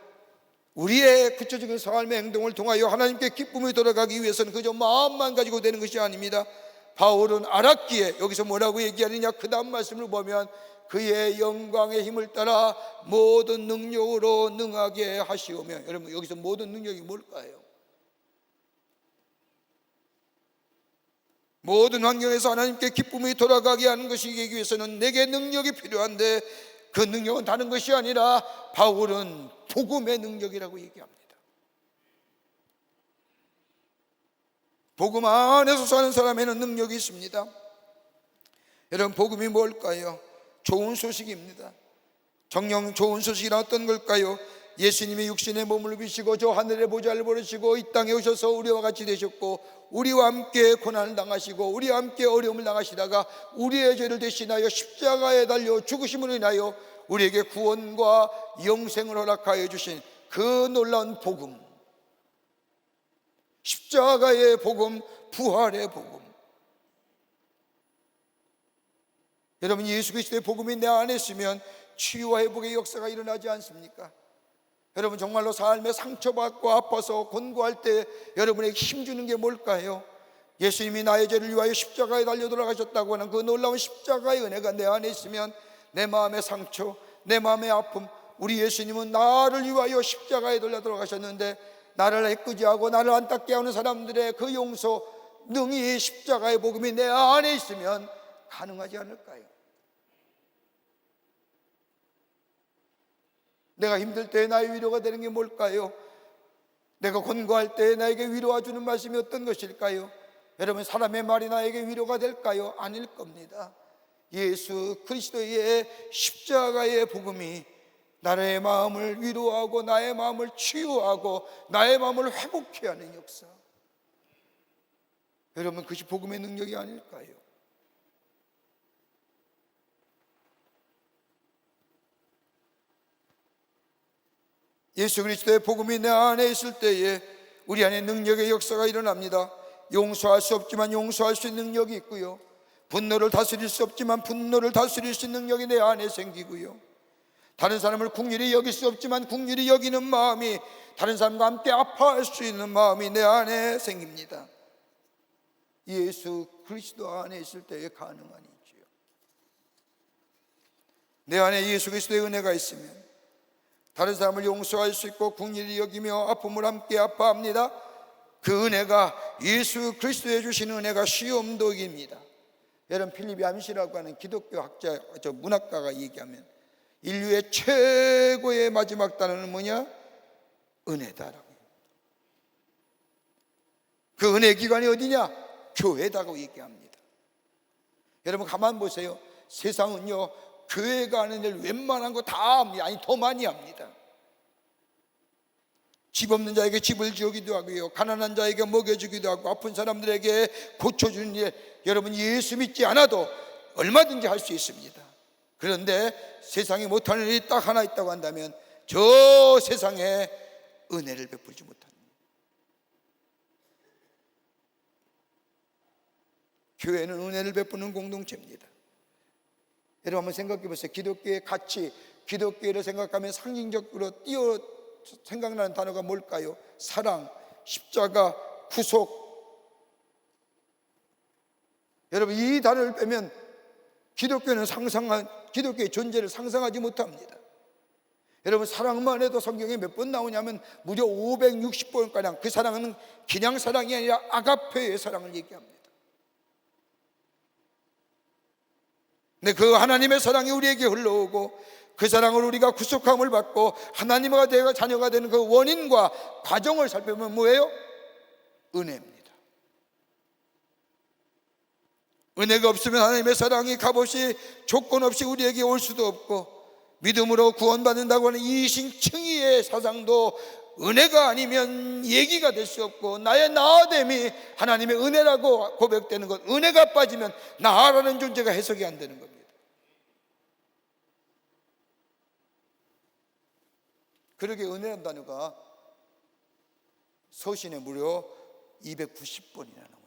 C: 우리의 구체적인 삶의 행동을 통하여 하나님께 기쁨이 돌아가기 위해서는 그저 마음만 가지고 되는 것이 아닙니다. 바울은 알았기에 여기서 뭐라고 얘기하느냐, 그 다음 말씀을 보면 그의 영광의 힘을 따라 모든 능력으로 능하게 하시오며. 여러분 여기서 모든 능력이 뭘까요? 모든 환경에서 하나님께 기쁨이 돌아가게 하는 것이기 위해서는 내게 능력이 필요한데 그 능력은 다른 것이 아니라 바울은 복음의 능력이라고 얘기합니다. 복음 안에서 사는 사람에는 능력이 있습니다. 여러분 복음이 뭘까요? 좋은 소식입니다. 정녕 좋은 소식이 어떤 걸까요? 예수님이 육신의 몸을 입으시고 저 하늘의 보좌를 버리시고 이 땅에 오셔서 우리와 같이 되셨고 우리와 함께 고난을 당하시고 우리와 함께 어려움을 당하시다가 우리의 죄를 대신하여 십자가에 달려 죽으심으로 인하여 우리에게 구원과 영생을 허락하여 주신 그 놀라운 복음, 십자가의 복음, 부활의 복음. 여러분 예수 그리스도의 복음이 내 안에 있으면 치유와 회복의 역사가 일어나지 않습니까? 여러분 정말로 삶에 상처받고 아파서 곤고할 때 여러분에게 힘주는 게 뭘까요? 예수님이 나의 죄를 위하여 십자가에 달려 돌아가셨다고 하는 그 놀라운 십자가의 은혜가 내 안에 있으면 내 마음의 상처, 내 마음의 아픔, 우리 예수님은 나를 위하여 십자가에 달려 돌아가셨는데 나를 해꾸지하고 나를 안타깝게 하는 사람들의 그 용서, 능히 십자가의 복음이 내 안에 있으면 가능하지 않을까요? 내가 힘들 때 나의 위로가 되는 게 뭘까요? 내가 곤고할 때 나에게 위로와 주는 말씀이 어떤 것일까요? 여러분, 사람의 말이 나에게 위로가 될까요? 아닐 겁니다. 예수 그리스도의 십자가의 복음이 나의 마음을 위로하고 나의 마음을 치유하고 나의 마음을 회복케 하는 역사, 여러분, 그것이 복음의 능력이 아닐까요? 예수 그리스도의 복음이 내 안에 있을 때에 우리 안에 능력의 역사가 일어납니다. 용서할 수 없지만 용서할 수 있는 능력이 있고요, 분노를 다스릴 수 없지만 분노를 다스릴 수 있는 능력이 내 안에 생기고요, 다른 사람을 긍휼히 여길 수 없지만 긍휼히 여기는 마음이, 다른 사람과 함께 아파할 수 있는 마음이 내 안에 생깁니다. 예수 그리스도 안에 있을 때에 가능한 일이지요. 내 안에 예수 그리스도의 은혜가 있으면 다른 사람을 용서할 수 있고 긍휼히 여기며 아픔을 함께 아파합니다. 그 은혜가, 예수 그리스도에 주시는 은혜가 시험독입니다. 여러분, 필립 얌시라고 하는 기독교 학자, 문학가가 얘기하면 인류의 최고의 마지막 단어는 뭐냐? 은혜다라고. 그 은혜 기관이 어디냐? 교회다고 얘기합니다. 여러분, 가만 보세요. 세상은요, 교회가 하는 일 웬만한 거 다 합니다. 아니, 더 많이 합니다. 집 없는 자에게 집을 지어주기도 하고요, 가난한 자에게 먹여주기도 하고, 아픈 사람들에게 고쳐주는 일, 여러분, 예수 믿지 않아도 얼마든지 할 수 있습니다. 그런데 세상이 못하는 일이 딱 하나 있다고 한다면 저 세상에 은혜를 베풀지 못합니다. 교회는 은혜를 베푸는 공동체입니다. 여러분, 한번 생각해 보세요. 기독교의 가치, 기독교를 생각하면 상징적으로 생각나는 단어가 뭘까요? 사랑, 십자가, 구속. 여러분, 이 단어를 빼면 기독교의 존재를 상상하지 못합니다. 여러분, 사랑만 해도 성경에 몇 번 나오냐면 무려 560번가량. 그 사랑은 그냥 사랑이 아니라 아가페의 사랑을 얘기합니다. 근데 그 하나님의 사랑이 우리에게 흘러오고, 그 사랑을 우리가 구속함을 받고 하나님과 내가 자녀가 되는 그 원인과 과정을 살펴보면 뭐예요? 은혜입니다. 은혜가 없으면 하나님의 사랑이 값없이 조건 없이 우리에게 올 수도 없고, 믿음으로 구원받는다고 하는 이신칭의의 사상도 은혜가 아니면 얘기가 될 수 없고, 나의 나아됨이 하나님의 은혜라고 고백되는 것, 은혜가 빠지면 나라는 존재가 해석이 안 되는 겁니다. 그러게 은혜라는 단어가 서신에 무려 290번이나 나옵니다.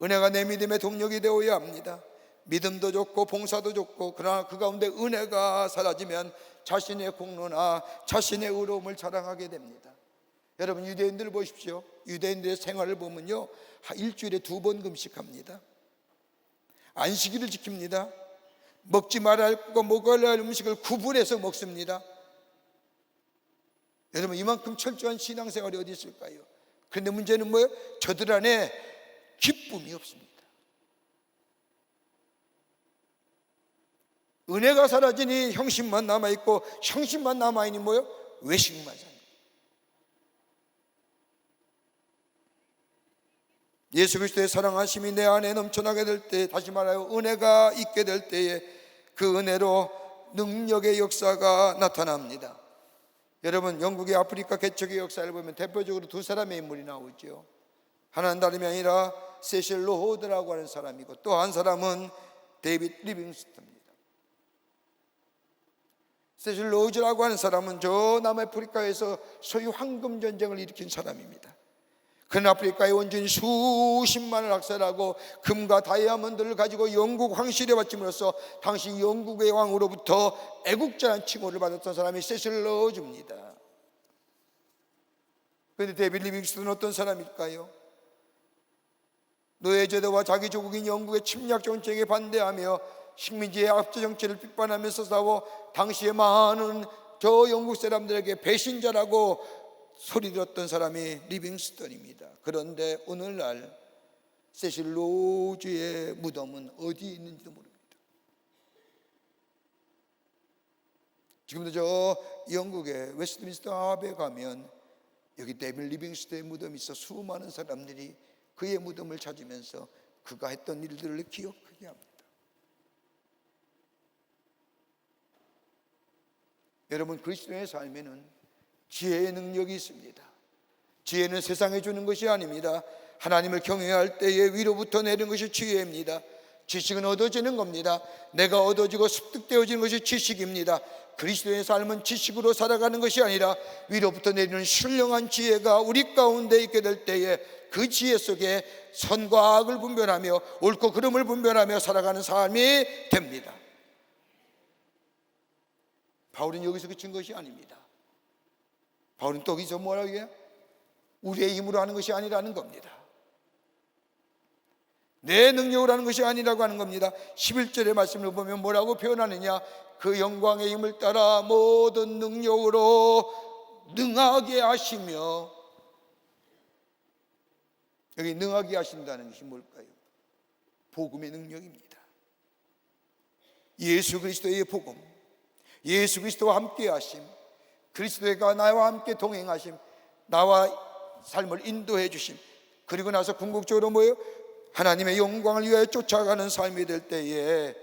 C: 은혜가 내 믿음의 동력이 되어야 합니다. 믿음도 좋고 봉사도 좋고, 그러나 그 가운데 은혜가 사라지면 자신의 공로나 자신의 의로움을 자랑하게 됩니다. 여러분, 유대인들 보십시오. 유대인들의 생활을 보면요, 일주일에 2번 금식합니다. 안식일을 지킵니다. 먹지 말아야 할 것과 먹어야 할 음식을 구분해서 먹습니다. 여러분, 이만큼 철저한 신앙생활이 어디 있을까요? 그런데 문제는 뭐예요? 저들 안에 기쁨이 없습니다. 은혜가 사라지니 형식만 남아있고, 형식만 남아있니 뭐예요? 외식만 삽니다. 예수 그리스도의 사랑하심이 내 안에 넘쳐나게 될 때, 다시 말하여 은혜가 있게 될 때에 그 은혜로 능력의 역사가 나타납니다. 여러분, 영국의 아프리카 개척의 역사를 보면 대표적으로 2사람의 인물이 나오죠. 하나는 다름이 아니라 세실 로호드라고 하는 사람이고, 또 한 사람은 데이빗 리빙스턴입니다. 세실 로호드라고 하는 사람은 저 남아프리카에서 소위 황금 전쟁을 일으킨 사람입니다. 그는 아프리카의 원주민 수십만을 학살하고 금과 다이아몬드를 가지고 영국 황실에 바침으로써 당시 영국의 왕으로부터 애국자라는 칭호를 받았던 사람이 세실 로호드입니다. 그런데 데이빗 리빙스턴은 어떤 사람일까요? 노예제도와 자기 조국인 영국의 침략 정책에 반대하며 식민지의 압제 정책을 비판하면서 싸워 당시에 많은 저 영국 사람들에게 배신자라고 소리 들었던 사람이 리빙스턴입니다. 그런데 오늘날 세실 로호드의 무덤은 어디 있는지도 모릅니다. 지금도 저 영국의 웨스트민스터 아베에 가면 여기 데빌 리빙스턴의 무덤이 있어 수많은 사람들이 그의 무덤을 찾으면서 그가 했던 일들을 기억하게 합니다. 여러분, 그리스도의 삶에는 지혜의 능력이 있습니다. 지혜는 세상에 주는 것이 아닙니다. 하나님을 경외할 때에 위로부터 내리는 것이 지혜입니다. 지식은 얻어지는 겁니다. 내가 얻어지고 습득되어지는 것이 지식입니다. 그리스도의 삶은 지식으로 살아가는 것이 아니라 위로부터 내리는 신령한 지혜가 우리 가운데 있게 될 때에 그 지혜 속에 선과 악을 분별하며 옳고 그름을 분별하며 살아가는 삶이 됩니다. 바울은 여기서 그친 것이 아닙니다. 바울은 또 여기서 뭐라고 해요? 우리의 힘으로 하는 것이 아니라는 겁니다. 내 능력으로 하는 것이 아니라고 하는 겁니다. 11절의 말씀을 보면 뭐라고 표현하느냐? 그 영광의 힘을 따라 모든 능력으로 능하게 하시며, 여기 능하게 하신다는 것이 뭘까요? 복음의 능력입니다. 예수 그리스도의 복음, 예수 그리스도와 함께 하심, 그리스도가 나와 함께 동행하심, 나와 삶을 인도해 주심, 그리고 나서 궁극적으로 뭐예요? 하나님의 영광을 위하여 쫓아가는 삶이 될 때에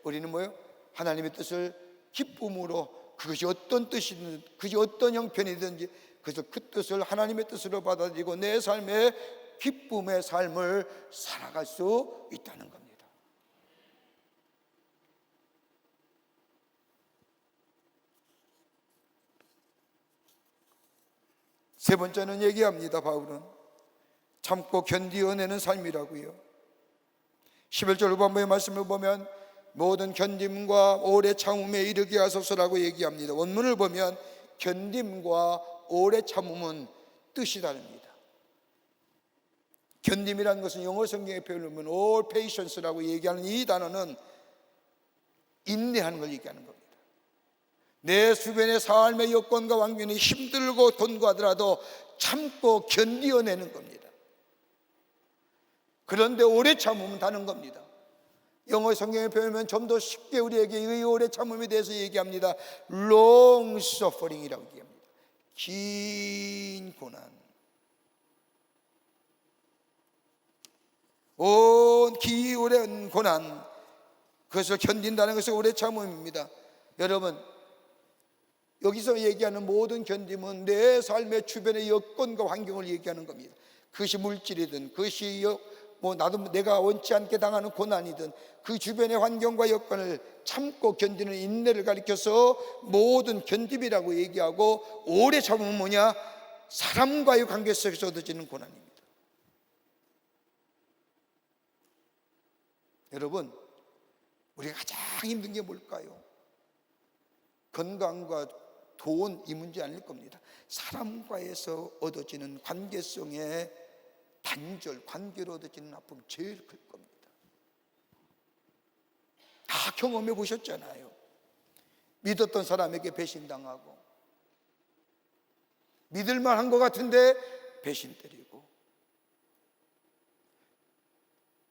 C: 우리는 뭐예요? 하나님의 뜻을 기쁨으로, 그것이 어떤 뜻이든 그것이 어떤 형편이든지 그래서 그 뜻을 하나님의 뜻으로 받아들이고 내 삶의 기쁨의 삶을 살아갈 수 있다는 겁니다. 세 번째는 얘기합니다. 바울은 참고 견디어내는 삶이라고요. 11절 후반부의 말씀을 보면 모든 견딤과 오래 참음에 이르게 하소서라고 얘기합니다. 원문을 보면 견딤과 오래 참음은 뜻이 다릅니다. 견딤이라는 것은 영어 성경에 표현하면 all patience라고 얘기하는 이 단어는 인내하는 걸 얘기하는 겁니다. 내 주변의 삶의 여건과 환경이 힘들고 돈과하더라도 참고 견디어내는 겁니다. 그런데 오래 참으면 다른 겁니다. 영어 성경에 표현하면 좀 더 쉽게 우리에게 이 오래 참음에 대해서 얘기합니다. long suffering이라고 얘기합니다. 긴 고난, 긴 오랜 고난, 그것을 견딘다는 것이 오래 참음입니다. 여러분, 여기서 얘기하는 모든 견딤은 내 삶의 주변의 여건과 환경을 얘기하는 겁니다. 그것이 물질이든 그것이 나도 내가 원치 않게 당하는 고난이든 그 주변의 환경과 여건을 참고 견디는 인내를 가리켜서 모든 견딤이라고 얘기하고, 오래 참으면 뭐냐? 사람과의 관계 속에서 얻어지는 고난입니다. 여러분, 우리가 가장 힘든 게 뭘까요? 건강과 돈, 이 문제 아닐 겁니다. 사람과에서 얻어지는 관계성의 단절, 관계로 얻어지는 아픔이 제일 클 겁니다. 다 경험해 보셨잖아요. 믿었던 사람에게 배신당하고, 믿을만 한 것 같은데 배신 때리고,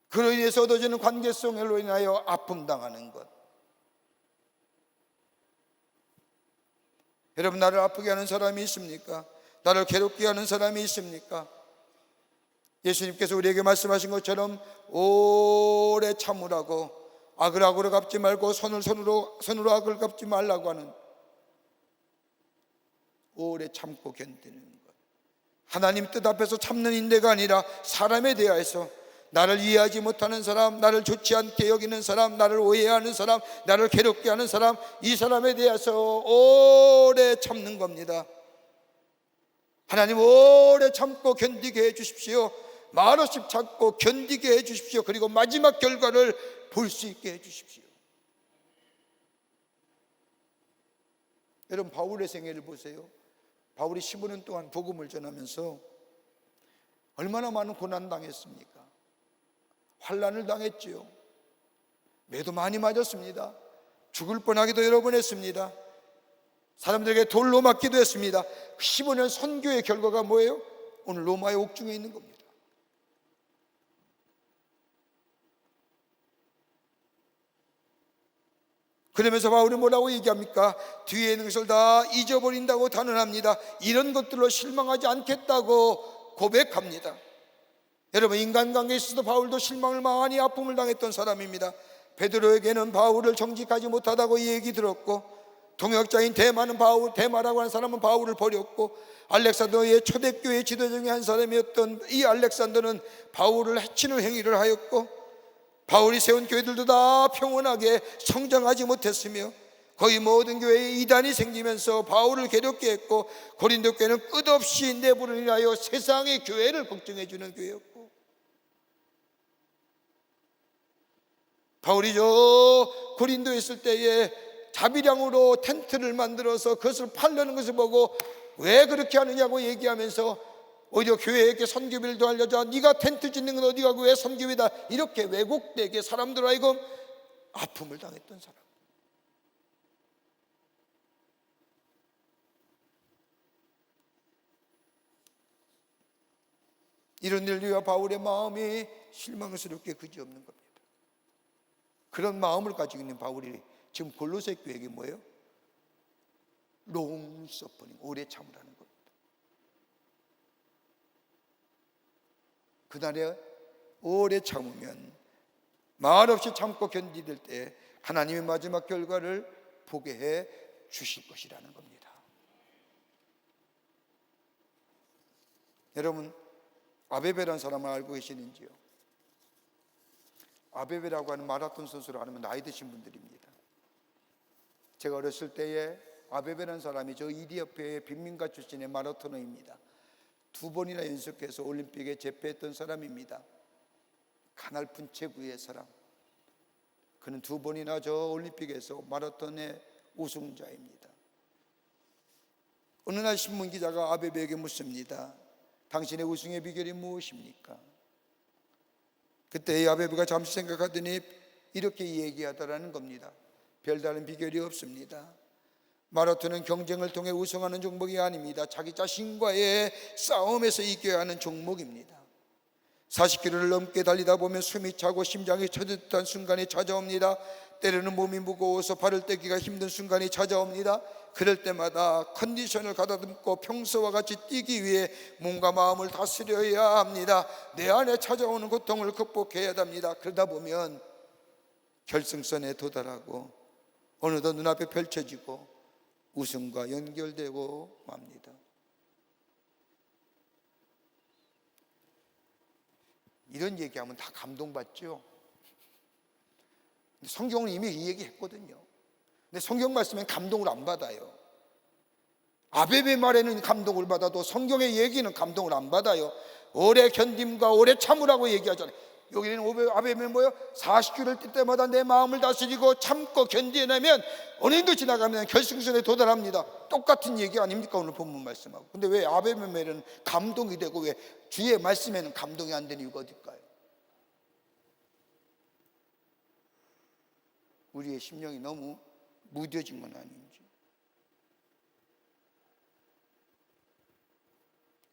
C: 그로 인해서 얻어지는 관계성으로 인하여 아픔 당하는 것. 여러분, 나를 아프게 하는 사람이 있습니까? 나를 괴롭게 하는 사람이 있습니까? 예수님께서 우리에게 말씀하신 것처럼 오래 참으라고, 악을 악으로 갚지 말고 손으로 악을 갚지 말라고 하는, 오래 참고 견디는 것. 하나님 뜻 앞에서 참는 인내가 아니라 사람에 대하여서, 나를 이해하지 못하는 사람, 나를 좋지 않게 여기는 사람, 나를 오해하는 사람, 나를 괴롭게 하는 사람, 이 사람에 대해서 오래 참는 겁니다. 하나님, 오래 참고 견디게 해 주십시오. 말없이 참고 견디게 해 주십시오. 그리고 마지막 결과를 볼 수 있게 해 주십시오. 여러분, 바울의 생애를 보세요. 바울이 15년 동안 복음을 전하면서 얼마나 많은 고난 당했습니까? 환난을 당했지요. 매도 많이 맞았습니다. 죽을 뻔하기도 여러 번 했습니다. 사람들에게 돌로 맞기도 했습니다. 15년 선교의 결과가 뭐예요? 오늘 로마의 옥중에 있는 겁니다. 그러면서 바울이 뭐라고 얘기합니까? 뒤에 있는 것을 다 잊어버린다고 단언합니다. 이런 것들로 실망하지 않겠다고 고백합니다. 여러분, 인간관계에 있어서 바울도 실망을 많이 아픔을 당했던 사람입니다. 베드로에게는 바울을 정직하지 못하다고 얘기 들었고, 동역자인 데마라고 하는 사람은 바울을 버렸고, 알렉산더의 초대교회 지도 중에 한 사람이었던 이 알렉산더는 바울을 해치는 행위를 하였고, 바울이 세운 교회들도 다 평온하게 성장하지 못했으며 거의 모든 교회에 이단이 생기면서 바울을 괴롭게 했고, 고린도 교회는 끝없이 내부를 인하여 세상의 교회를 걱정해 주는 교회였고, 바울이 저 고린도에 있을 때에 자비량으로 텐트를 만들어서 그것을 팔려는 것을 보고 왜 그렇게 하느냐고 얘기하면서 오히려 교회에게 선교비를 알려줘. 네가 텐트 짓는 건 어디 가고 왜 선교비다, 이렇게 왜곡되게 사람들 하여금 아픔을 당했던 사람. 이런 일과 바울의 마음이 실망스럽게 그지없는 겁니다. 그런 마음을 가지고 있는 바울이 지금 골로새 교회에게 뭐예요? long suffering, 오래 참으라는 겁니다. 그날에 오래 참으면, 말없이 참고 견디될 때 하나님의 마지막 결과를 보게 해 주실 것이라는 겁니다. 여러분, 아베베라는 사람을 알고 계시는지요? 아베베라고 하는 마라톤 선수를 아는 나이 드신 분들입니다. 제가 어렸을 때에 아베베라는 사람이 저 이디오피아의 빈민가 출신의 마라토너입니다. 2번이나 연속해서 올림픽에 제패했던 사람입니다. 가날픈 체구의 사람. 그는 2번이나 저 올림픽에서 마라톤의 우승자입니다. 어느 날 신문기자가 아베베에게 묻습니다. 당신의 우승의 비결이 무엇입니까? 그때 이 아베베가 잠시 생각하더니 이렇게 얘기하더라는 겁니다. 별다른 비결이 없습니다. 마라톤은 경쟁을 통해 우승하는 종목이 아닙니다. 자기 자신과의 싸움에서 이겨야 하는 종목입니다. 40km를 넘게 달리다 보면 숨이 차고 심장이 터졌던 순간이 찾아옵니다. 때로는 몸이 무거워서 발을 떼기가 힘든 순간이 찾아옵니다. 그럴 때마다 컨디션을 가다듬고 평소와 같이 뛰기 위해 몸과 마음을 다스려야 합니다. 내 안에 찾아오는 고통을 극복해야 합니다. 그러다 보면 결승선에 도달하고 어느덧 눈앞에 펼쳐지고 우승과 연결되고 맙니다. 이런 얘기하면 다 감동받죠. 근데 성경은 이미 이 얘기 했거든요. 근데 성경 말씀엔 감동을 안 받아요. 아베베 말에는 감동을 받아도 성경의 얘기는 감동을 안 받아요. 오래 견딤과 오래 참으라고 얘기하잖아요. 여기는 아베베는 뭐예요? 40km를 뛸 때마다 내 마음을 다스리고 참고 견뎌내면 어느 정도 지나가면 결승선에 도달합니다. 똑같은 얘기 아닙니까? 오늘 본문 말씀하고. 근데 왜 아베베 말에는 감동이 되고 왜 주의 말씀에는 감동이 안 되는 이유가 어딜까요? 우리의 심령이 너무 무뎌진 건 아닌지.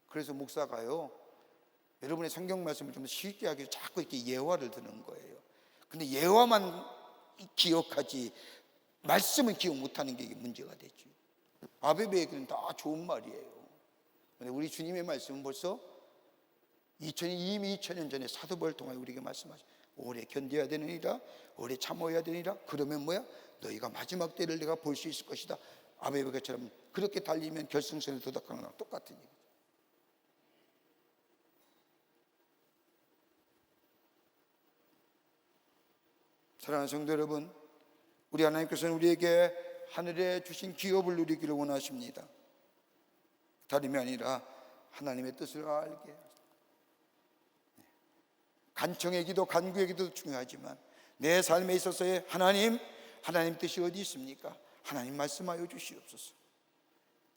C: 그래서 목사가요, 여러분의 성경 말씀을 좀 쉽게 하기 위해서 자꾸 이렇게 예화를 드는 거예요. 근데 예화만 기억하지 말씀은 기억 못하는 게 문제가 되죠. 아베베에게는 다 좋은 말이에요. 근데 우리 주님의 말씀은 벌써 이미 2000년 전에 사도 바울을 통하여 우리에게 말씀하셨어요. 오래 견뎌야 되느니라, 오래 참아야 되느니라. 그러면 뭐야? 너희가 마지막 때를 내가 볼 수 있을 것이다. 아베베처럼 그렇게 달리면 결승선에 도달하는 거랑 똑같은 얘기죠. 사랑하는 성도 여러분, 우리 하나님께서는 우리에게 하늘에 주신 기업을 누리기를 원하십니다. 다름이 아니라 하나님의 뜻을 알게. 간청의 기도, 간구의 기도도 중요하지만 내 삶에 있어서의 하나님 뜻이 어디 있습니까? 하나님 말씀하여 주시옵소서.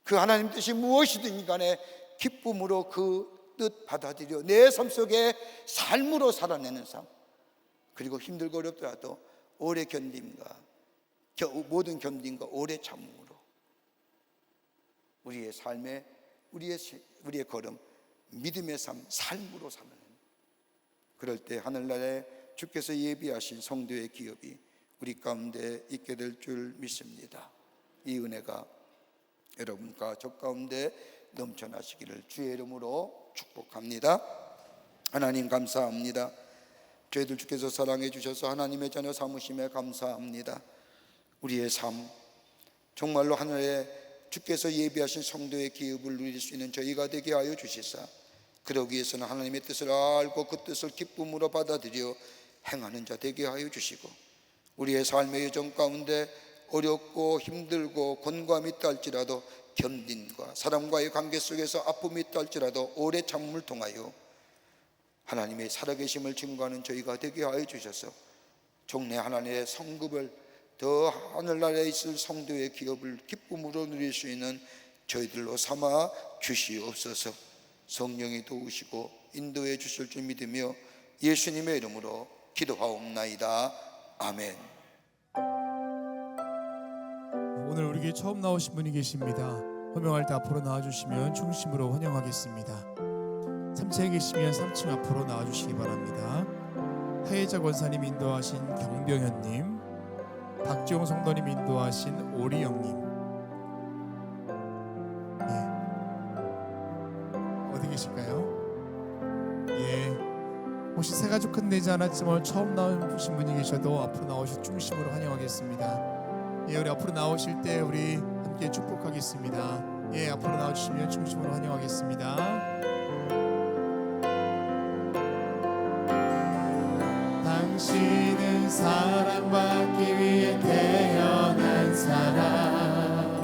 C: 그 하나님 뜻이 무엇이든 간에 기쁨으로 그 뜻 받아들여 내 삶 속에 삶으로 살아내는 삶, 그리고 힘들고 어렵더라도 오래 견딤과 모든 견딤과 오래 참음으로 우리의 삶에 우리의 걸음, 믿음의 삶으로 사는, 그럴 때 하늘나라에 주께서 예비하신 성도의 기업이 우리 가운데 있게 될 줄 믿습니다. 이 은혜가 여러분과 저 가운데 넘쳐나시기를 주의 이름으로 축복합니다. 하나님 감사합니다. 저희들 주께서 사랑해 주셔서 하나님의 자녀 삼으심에 감사합니다. 우리의 삶 정말로 하늘에 주께서 예비하신 성도의 기업을 누릴 수 있는 저희가 되게 하여 주시사, 그러기 위해서는 하나님의 뜻을 알고 그 뜻을 기쁨으로 받아들여 행하는 자 되게 하여 주시고, 우리의 삶의 여정 가운데 어렵고 힘들고 곤고함이 있다 할지라도 견딘과 사람과의 관계 속에서 아픔이 있다 할지라도 오래 참음을 통하여 하나님의 살아계심을 증거하는 저희가 되게 하여 주셔서 종래 하나님의 성급을 더 하늘나라에 있을 성도의 기업을 기쁨으로 누릴 수 있는 저희들로 삼아 주시옵소서. 성령이 도우시고 인도해 주실 줄 믿으며 예수님의 이름으로 기도하옵나이다. 아멘.
A: 오늘 우리에게 처음 나오신 분이 계십니다. 호명할 때 앞으로 나와주시면 중심으로 환영하겠습니다. 3층에 계시면 3층 앞으로 나와주시기 바랍니다. 하예자 권사님 인도하신 경병현님, 박지용 성도님 인도하신 오리영님. 어디 계실까요? 혹시 세 가족 큰 되지 않았지만 처음 나오신 분이 계셔도 앞으로 나오실 중심으로 환영하겠습니다. 우리 앞으로 나오실 때 우리 함께 축복하겠습니다. 앞으로 나와주시면 중심으로 환영하겠습니다. 당신은 사랑받기 위해 태어난 사람,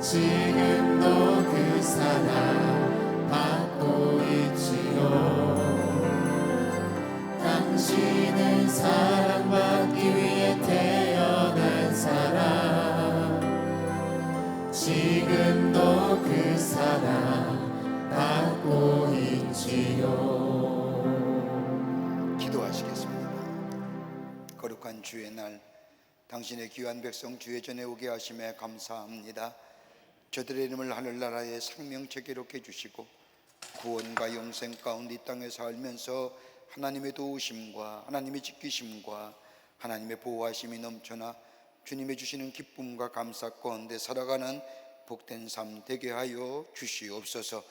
A: 지금도 그 사랑 받고 있지요. 당신은 사랑받기 위해 태어난 사람, 지금도 그 사랑 받고 있지요.
C: 기도하시겠습니다. 거룩한 주의 날, 당신의 귀한 백성 주의 전에 오게 하심에 감사합니다. 저들의 이름을 하늘나라의 생명책에 기록해 주시고 구원과 영생 가운데 이 땅에 살면서 하나님의 도우심과 하나님의 지키심과 하나님의 보호하심이 넘쳐나 주님의 주시는 기쁨과 감사 가운데 살아가는 복된 삶 되게 하여 주시옵소서.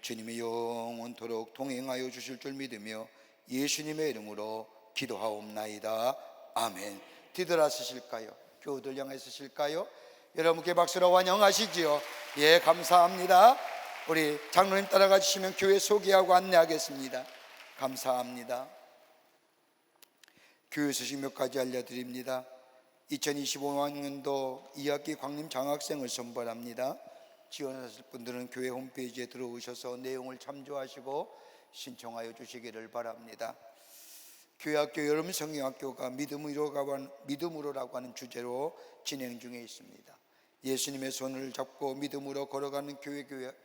C: 주님의 영원토록 동행하여 주실 줄 믿으며 예수님의 이름으로 기도하옵나이다. 아멘. 뒤돌아서실까요? 교우들 향해 서실까요? 여러분께 박수로 환영하시지요. 감사합니다. 우리 장로님 따라가 주시면 교회 소개하고 안내하겠습니다. 감사합니다. 교회 소식 몇 가지 알려드립니다. 2025학년도 2학기 광림 장학생을 선발합니다. 지원하실 분들은 교회 홈페이지에 들어오셔서 내용을 참조하시고 신청하여 주시기를 바랍니다. 교회학교 여름 성경학교가 믿음으로라고 하는 주제로 진행 중에 있습니다. 예수님의 손을 잡고 믿음으로 걸어가는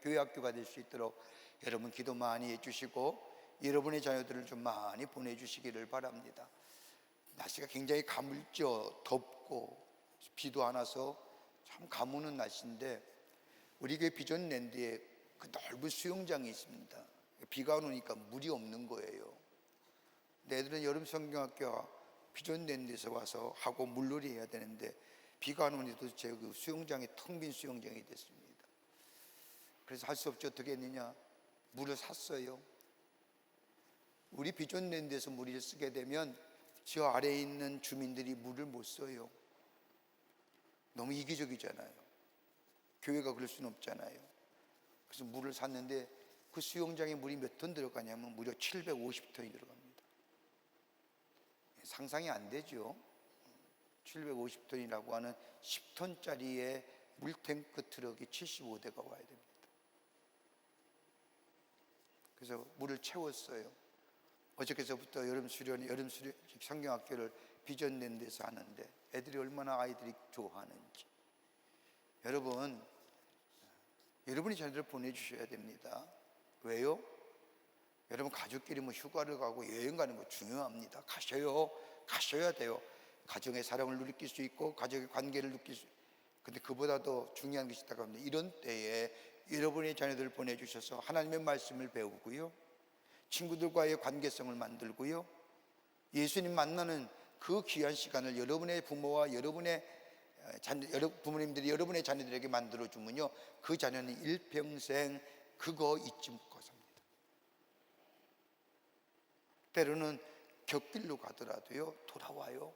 C: 교회학교가 될 수 있도록 여러분 기도 많이 해주시고 여러분의 자녀들을 좀 많이 보내주시기를 바랍니다. 날씨가 굉장히 가물죠. 덥고 비도 안 와서 참 가무는 날씨인데 우리 교회 비전랜드에 그 넓은 수영장이 있습니다. 비가 오니까 물이 없는 거예요. 애들은 여름 성경학교 비전랜드에서 와서 하고 물놀이 해야 되는데 비가 안 오니까 제 그 수영장이 텅 빈 수영장이 됐습니다. 그래서 할 수 없이 어떻게 했느냐, 물을 샀어요. 우리 비전랜드에서 물을 쓰게 되면 저 아래에 있는 주민들이 물을 못 써요. 너무 이기적이잖아요. 교회가 그럴 수는 없잖아요. 그래서 물을 샀는데 그 수영장에 물이 몇 톤 들어가냐면 무려 750톤이 들어갑니다. 상상이 안 되죠. 750톤이라고 하는 10톤짜리의 물탱크 트럭이 75대가 와야 됩니다. 그래서 물을 채웠어요. 어저께서부터 여름 수련 성경학교를 비전랜드에서 하는데 애들이 얼마나 아이들이 좋아하는지. 여러분이 자녀들 보내주셔야 됩니다. 왜요? 여러분 가족끼리 휴가를 가고 여행 가는 거 중요합니다. 가셔야 돼요. 가정의 사랑을 느낄 수 있고 가족의 관계를 느낄 수. 근데 그보다도 중요한 것이 있다고 합니다. 이런 때에 여러분의 자녀들을 보내주셔서 하나님의 말씀을 배우고요, 친구들과의 관계성을 만들고요, 예수님 만나는 그 귀한 시간을 여러분의 부모와 여러분의 부모님들이 여러분의 자녀들에게 만들어 주면요, 그 자녀는 일평생 그거 잊지 못하고 삽니다. 때로는 곁길로 가더라도요 돌아와요.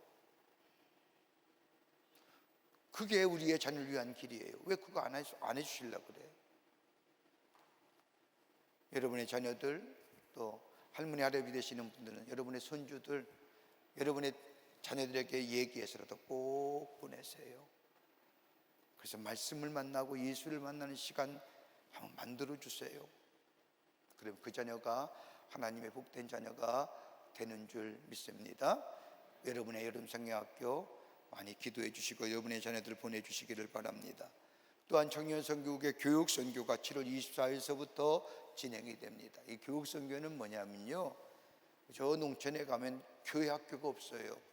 C: 그게 우리의 자녀를 위한 길이에요. 왜 그거 안 해주시려고 그래요? 여러분의 자녀들, 또 할머니 할아버지 되시는 분들은 여러분의 손주들, 여러분의 자녀들에게 얘기해서라도 꼭 보내세요. 그래서 말씀을 만나고 예수를 만나는 시간 한번 만들어 주세요. 그럼 그 자녀가 하나님의 복된 자녀가 되는 줄 믿습니다. 여러분의 여름 성경학교 많이 기도해 주시고 여러분의 자녀들 보내주시기를 바랍니다. 또한 청년 선교국의 교육 선교가 7월 24일서부터 진행이 됩니다. 이 교육 선교는 뭐냐면요, 저 농촌에 가면 교회 학교가 없어요.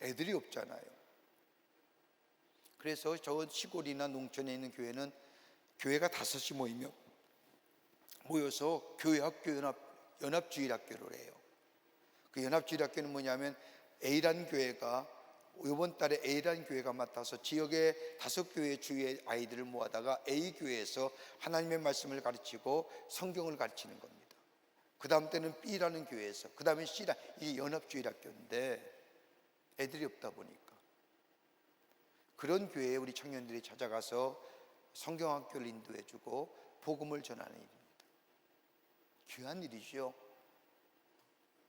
C: 애들이 없잖아요. 그래서 저 시골이나 농촌에 있는 교회는 교회가 5이 모여서 교회 학교 연합주일학교를 해요. 그 연합주일학교는 뭐냐면 A란 교회가 이번 달에 A란 교회가 맡아서 지역의 5교회 주위의 아이들을 모아다가 A 교회에서 하나님의 말씀을 가르치고 성경을 가르치는 겁니다. 그 다음 때는 B라는 교회에서, 그 다음에 C라, 이게 연합주일학교인데 애들이 없다 보니까 그런 교회에 우리 청년들이 찾아가서 성경학교를 인도해주고 복음을 전하는 일입니다. 귀한 일이죠.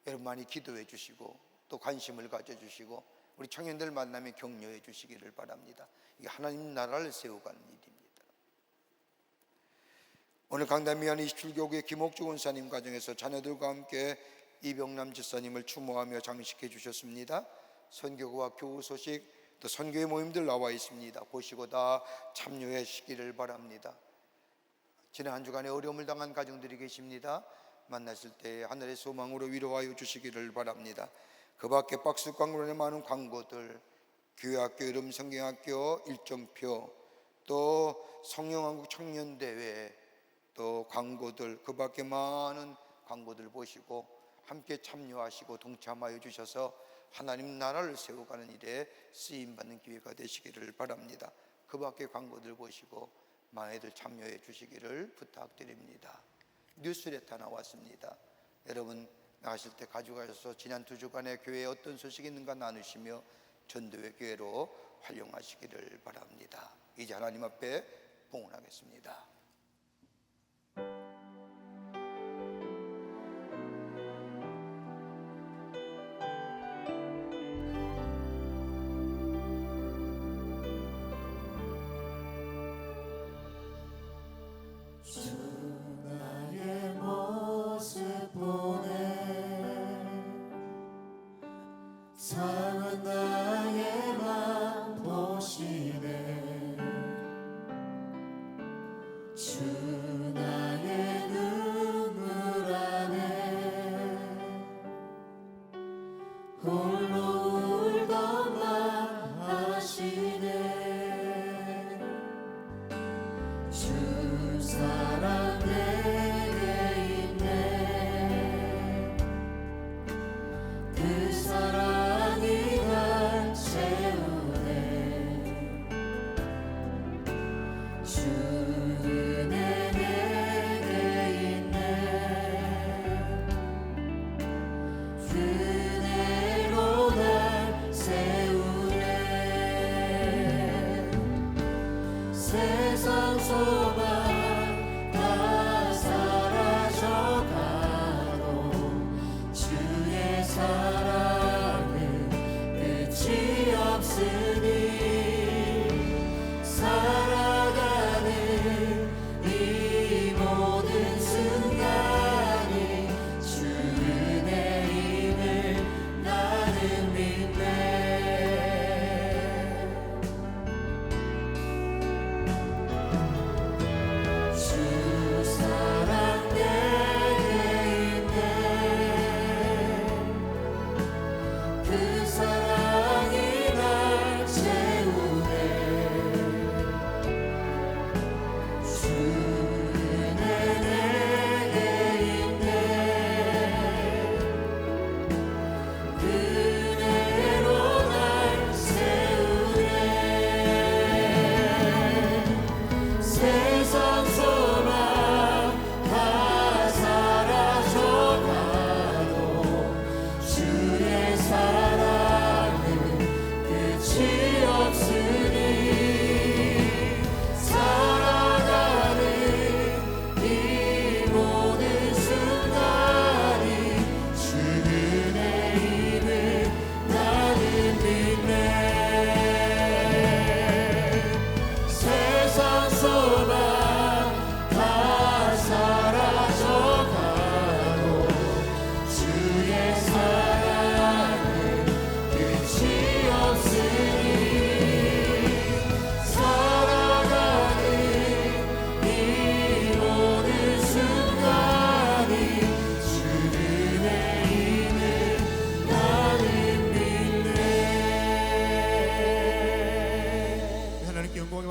C: 여러분 많이 기도해 주시고 또 관심을 가져주시고 우리 청년들 만나면 격려해 주시기를 바랍니다. 이게 하나님 나라를 세워가는 일입니다. 오늘 강남미안 27교구의 김옥주 원사님 가정에서 자녀들과 함께 이병남 집사님을 추모하며 장식해 주셨습니다. 선교구와 교우 소식, 또 선교의 모임들 나와 있습니다. 보시고 다 참여해 주시기를 바랍니다. 지난 한 주간에 어려움을 당한 가정들이 계십니다. 만나실 때 하늘의 소망으로 위로하여 주시기를 바랍니다. 그 밖에 박스 광고론에 많은 광고들, 교회학교, 여름 성경학교 일정표, 또 성령왕국 청년대회, 또 광고들, 그 밖에 많은 광고들 보시고 함께 참여하시고 동참하여 주셔서 하나님 나라를 세워가는 일에 쓰임받는 기회가 되시기를 바랍니다. 그 밖에 광고들 보시고 많이들 참여해 주시기를 부탁드립니다. 뉴스레터 나왔습니다. 여러분 나가실 때 가져가셔서 지난 2주간의 교회에 어떤 소식이 있는가 나누시며 전도회 교회로 활용하시기를 바랍니다. 이제 하나님 앞에 봉헌하겠습니다.
B: 상한 나의 맘 보시네. 주 나의 눈물 안에 홀로 울던 맘 아시네. 주 사랑 내게 있네. 그 사랑이 날 채우네. 주 은혜 내게 있네. 그 은혜로 날 세우네. 세상 소망 다 사라져가도 주의 사랑은 끝이 없으니 살아가는 이 모든 순간이 주 은혜임을 나는 믿네. 주 사랑 내게 있네. 그 사랑이 날 채우네. 주 은혜 내게 있네. 그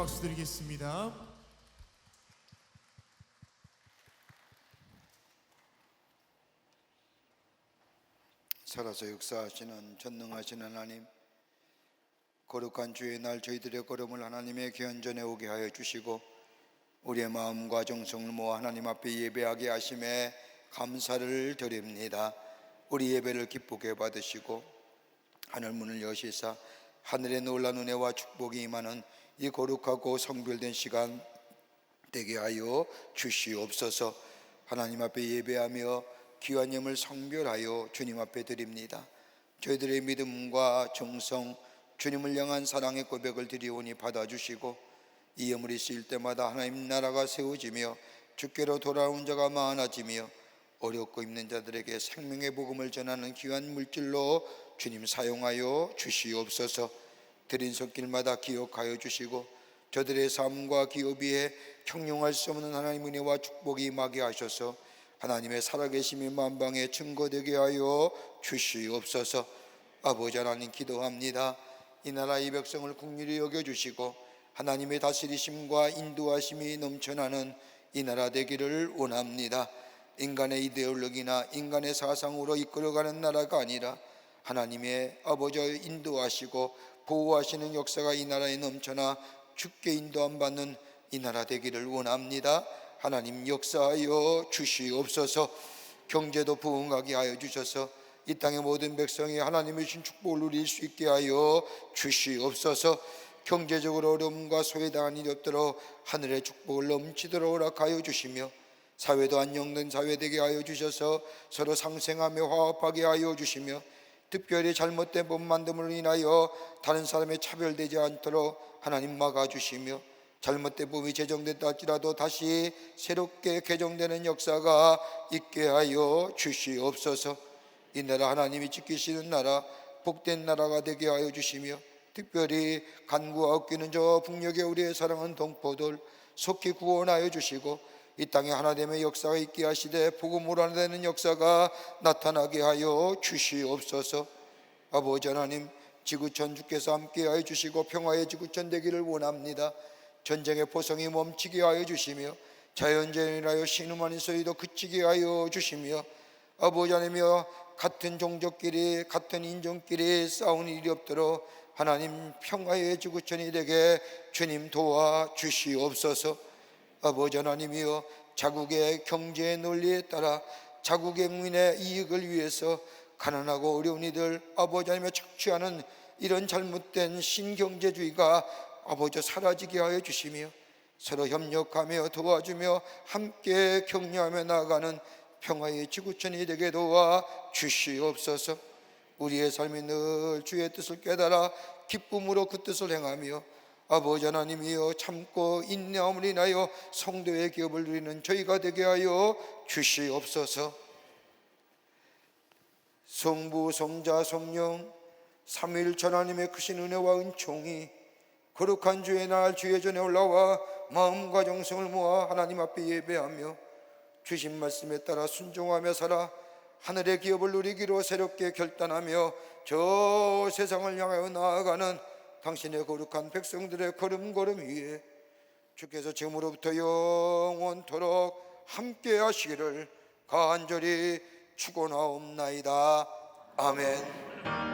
A: 박수 드리겠습니다.
C: 살아서 역사하시는 전능하신 하나님, 거룩한 주의 날 저희들의 걸음을 하나님의 귀한 전에 오게 하여 주시고 우리의 마음과 정성을 모아 하나님 앞에 예배하게 하심에 감사를 드립니다. 우리 예배를 기쁘게 받으시고 하늘 문을 여시사 하늘의 놀라운 은혜와 축복이 임하는 이 거룩하고 성별된 시간 되게 하여 주시옵소서. 하나님 앞에 예배하며 귀한 예물 성별하여 주님 앞에 드립니다. 저희들의 믿음과 정성, 주님을 향한 사랑의 고백을 드리오니 받아주시고 이 예물이 쓰일 때마다 하나님 나라가 세워지며 주께로 돌아온 자가 많아지며 어렵고 힘든 자들에게 생명의 복음을 전하는 귀한 물질로 주님 사용하여 주시옵소서. 드린 손길마다 기억하여 주시고 저들의 삶과 기업 위에 형용할 수 없는 하나님의 은혜와 축복이 임하게 하셔서 하나님의 살아계심이 만방에 증거되게 하여 주시옵소서. 아버지 하나님 기도합니다. 이 나라 이 백성을 긍휼히 여겨주시고 하나님의 다스리심과 인도하심이 넘쳐나는 이 나라 되기를 원합니다. 인간의 이데올로기나 인간의 사상으로 이끌어가는 나라가 아니라 하나님의 아버지의 인도하시고 보호하시는 역사가 이 나라에 넘쳐나 주께 인도함 받는 이 나라 되기를 원합니다. 하나님 역사하여 주시옵소서. 경제도 부흥하게 하여 주셔서 이 땅의 모든 백성이 하나님의 주신 축복을 누릴 수 있게 하여 주시옵소서. 경제적으로 어려움과 소외당한 일이 없도록 하늘의 축복을 넘치도록 허락하여 주시며 사회도 안정된 사회 되게 하여 주셔서 서로 상생하며 화합하게 하여 주시며 특별히 잘못된 법 만듦으로 인하여 다른 사람에 차별되지 않도록 하나님 막아주시며 잘못된 법이 제정됐다 할지라도 다시 새롭게 개정되는 역사가 있게 하여 주시옵소서. 이 나라 하나님이 지키시는 나라, 복된 나라가 되게 하여 주시며 특별히 간구와 웃기는 저 북녘의 우리의 사랑하는 동포들 속히 구원하여 주시고 이 땅에 하나됨의 역사가 있게 하시되 복음으로 하나 되는 역사가 나타나게 하여 주시옵소서. 아버지 하나님, 지구촌 주께서 함께하여 주시고 평화의 지구촌 되기를 원합니다. 전쟁의 포성이 멈추게 하여 주시며 자연재해인하여 신음하는 소리도 그치게 하여 주시며 아버지 하나님이여 같은 종족끼리 같은 인종끼리 싸우는 일이 없도록 하나님 평화의 지구촌이 되게 주님 도와주시옵소서. 아버지 하나님이여 자국의 경제의 논리에 따라 자국의 국민의 이익을 위해서 가난하고 어려운 이들 아버지 하나님의 착취하는 이런 잘못된 신경제주의가 아버지 사라지게 하여 주시며 서로 협력하며 도와주며 함께 격려하며 나아가는 평화의 지구촌이 되게 도와 주시옵소서. 우리의 삶이 늘 주의 뜻을 깨달아 기쁨으로 그 뜻을 행하며 아버지 하나님이여 참고 인내함을 인하여 성도의 기업을 누리는 저희가 되게 하여 주시옵소서. 성부 성자 성령 삼위일체 하나님의 크신 은혜와 은총이 거룩한 주의 날 주의 전에 올라와 마음과 정성을 모아 하나님 앞에 예배하며 주신 말씀에 따라 순종하며 살아 하늘의 기업을 누리기로 새롭게 결단하며 저 세상을 향하여 나아가는 당신의 거룩한 백성들의 걸음걸음 위에 주께서 지금으로부터 영원토록 함께 하시기를 간절히 축원하옵나이다. 아멘.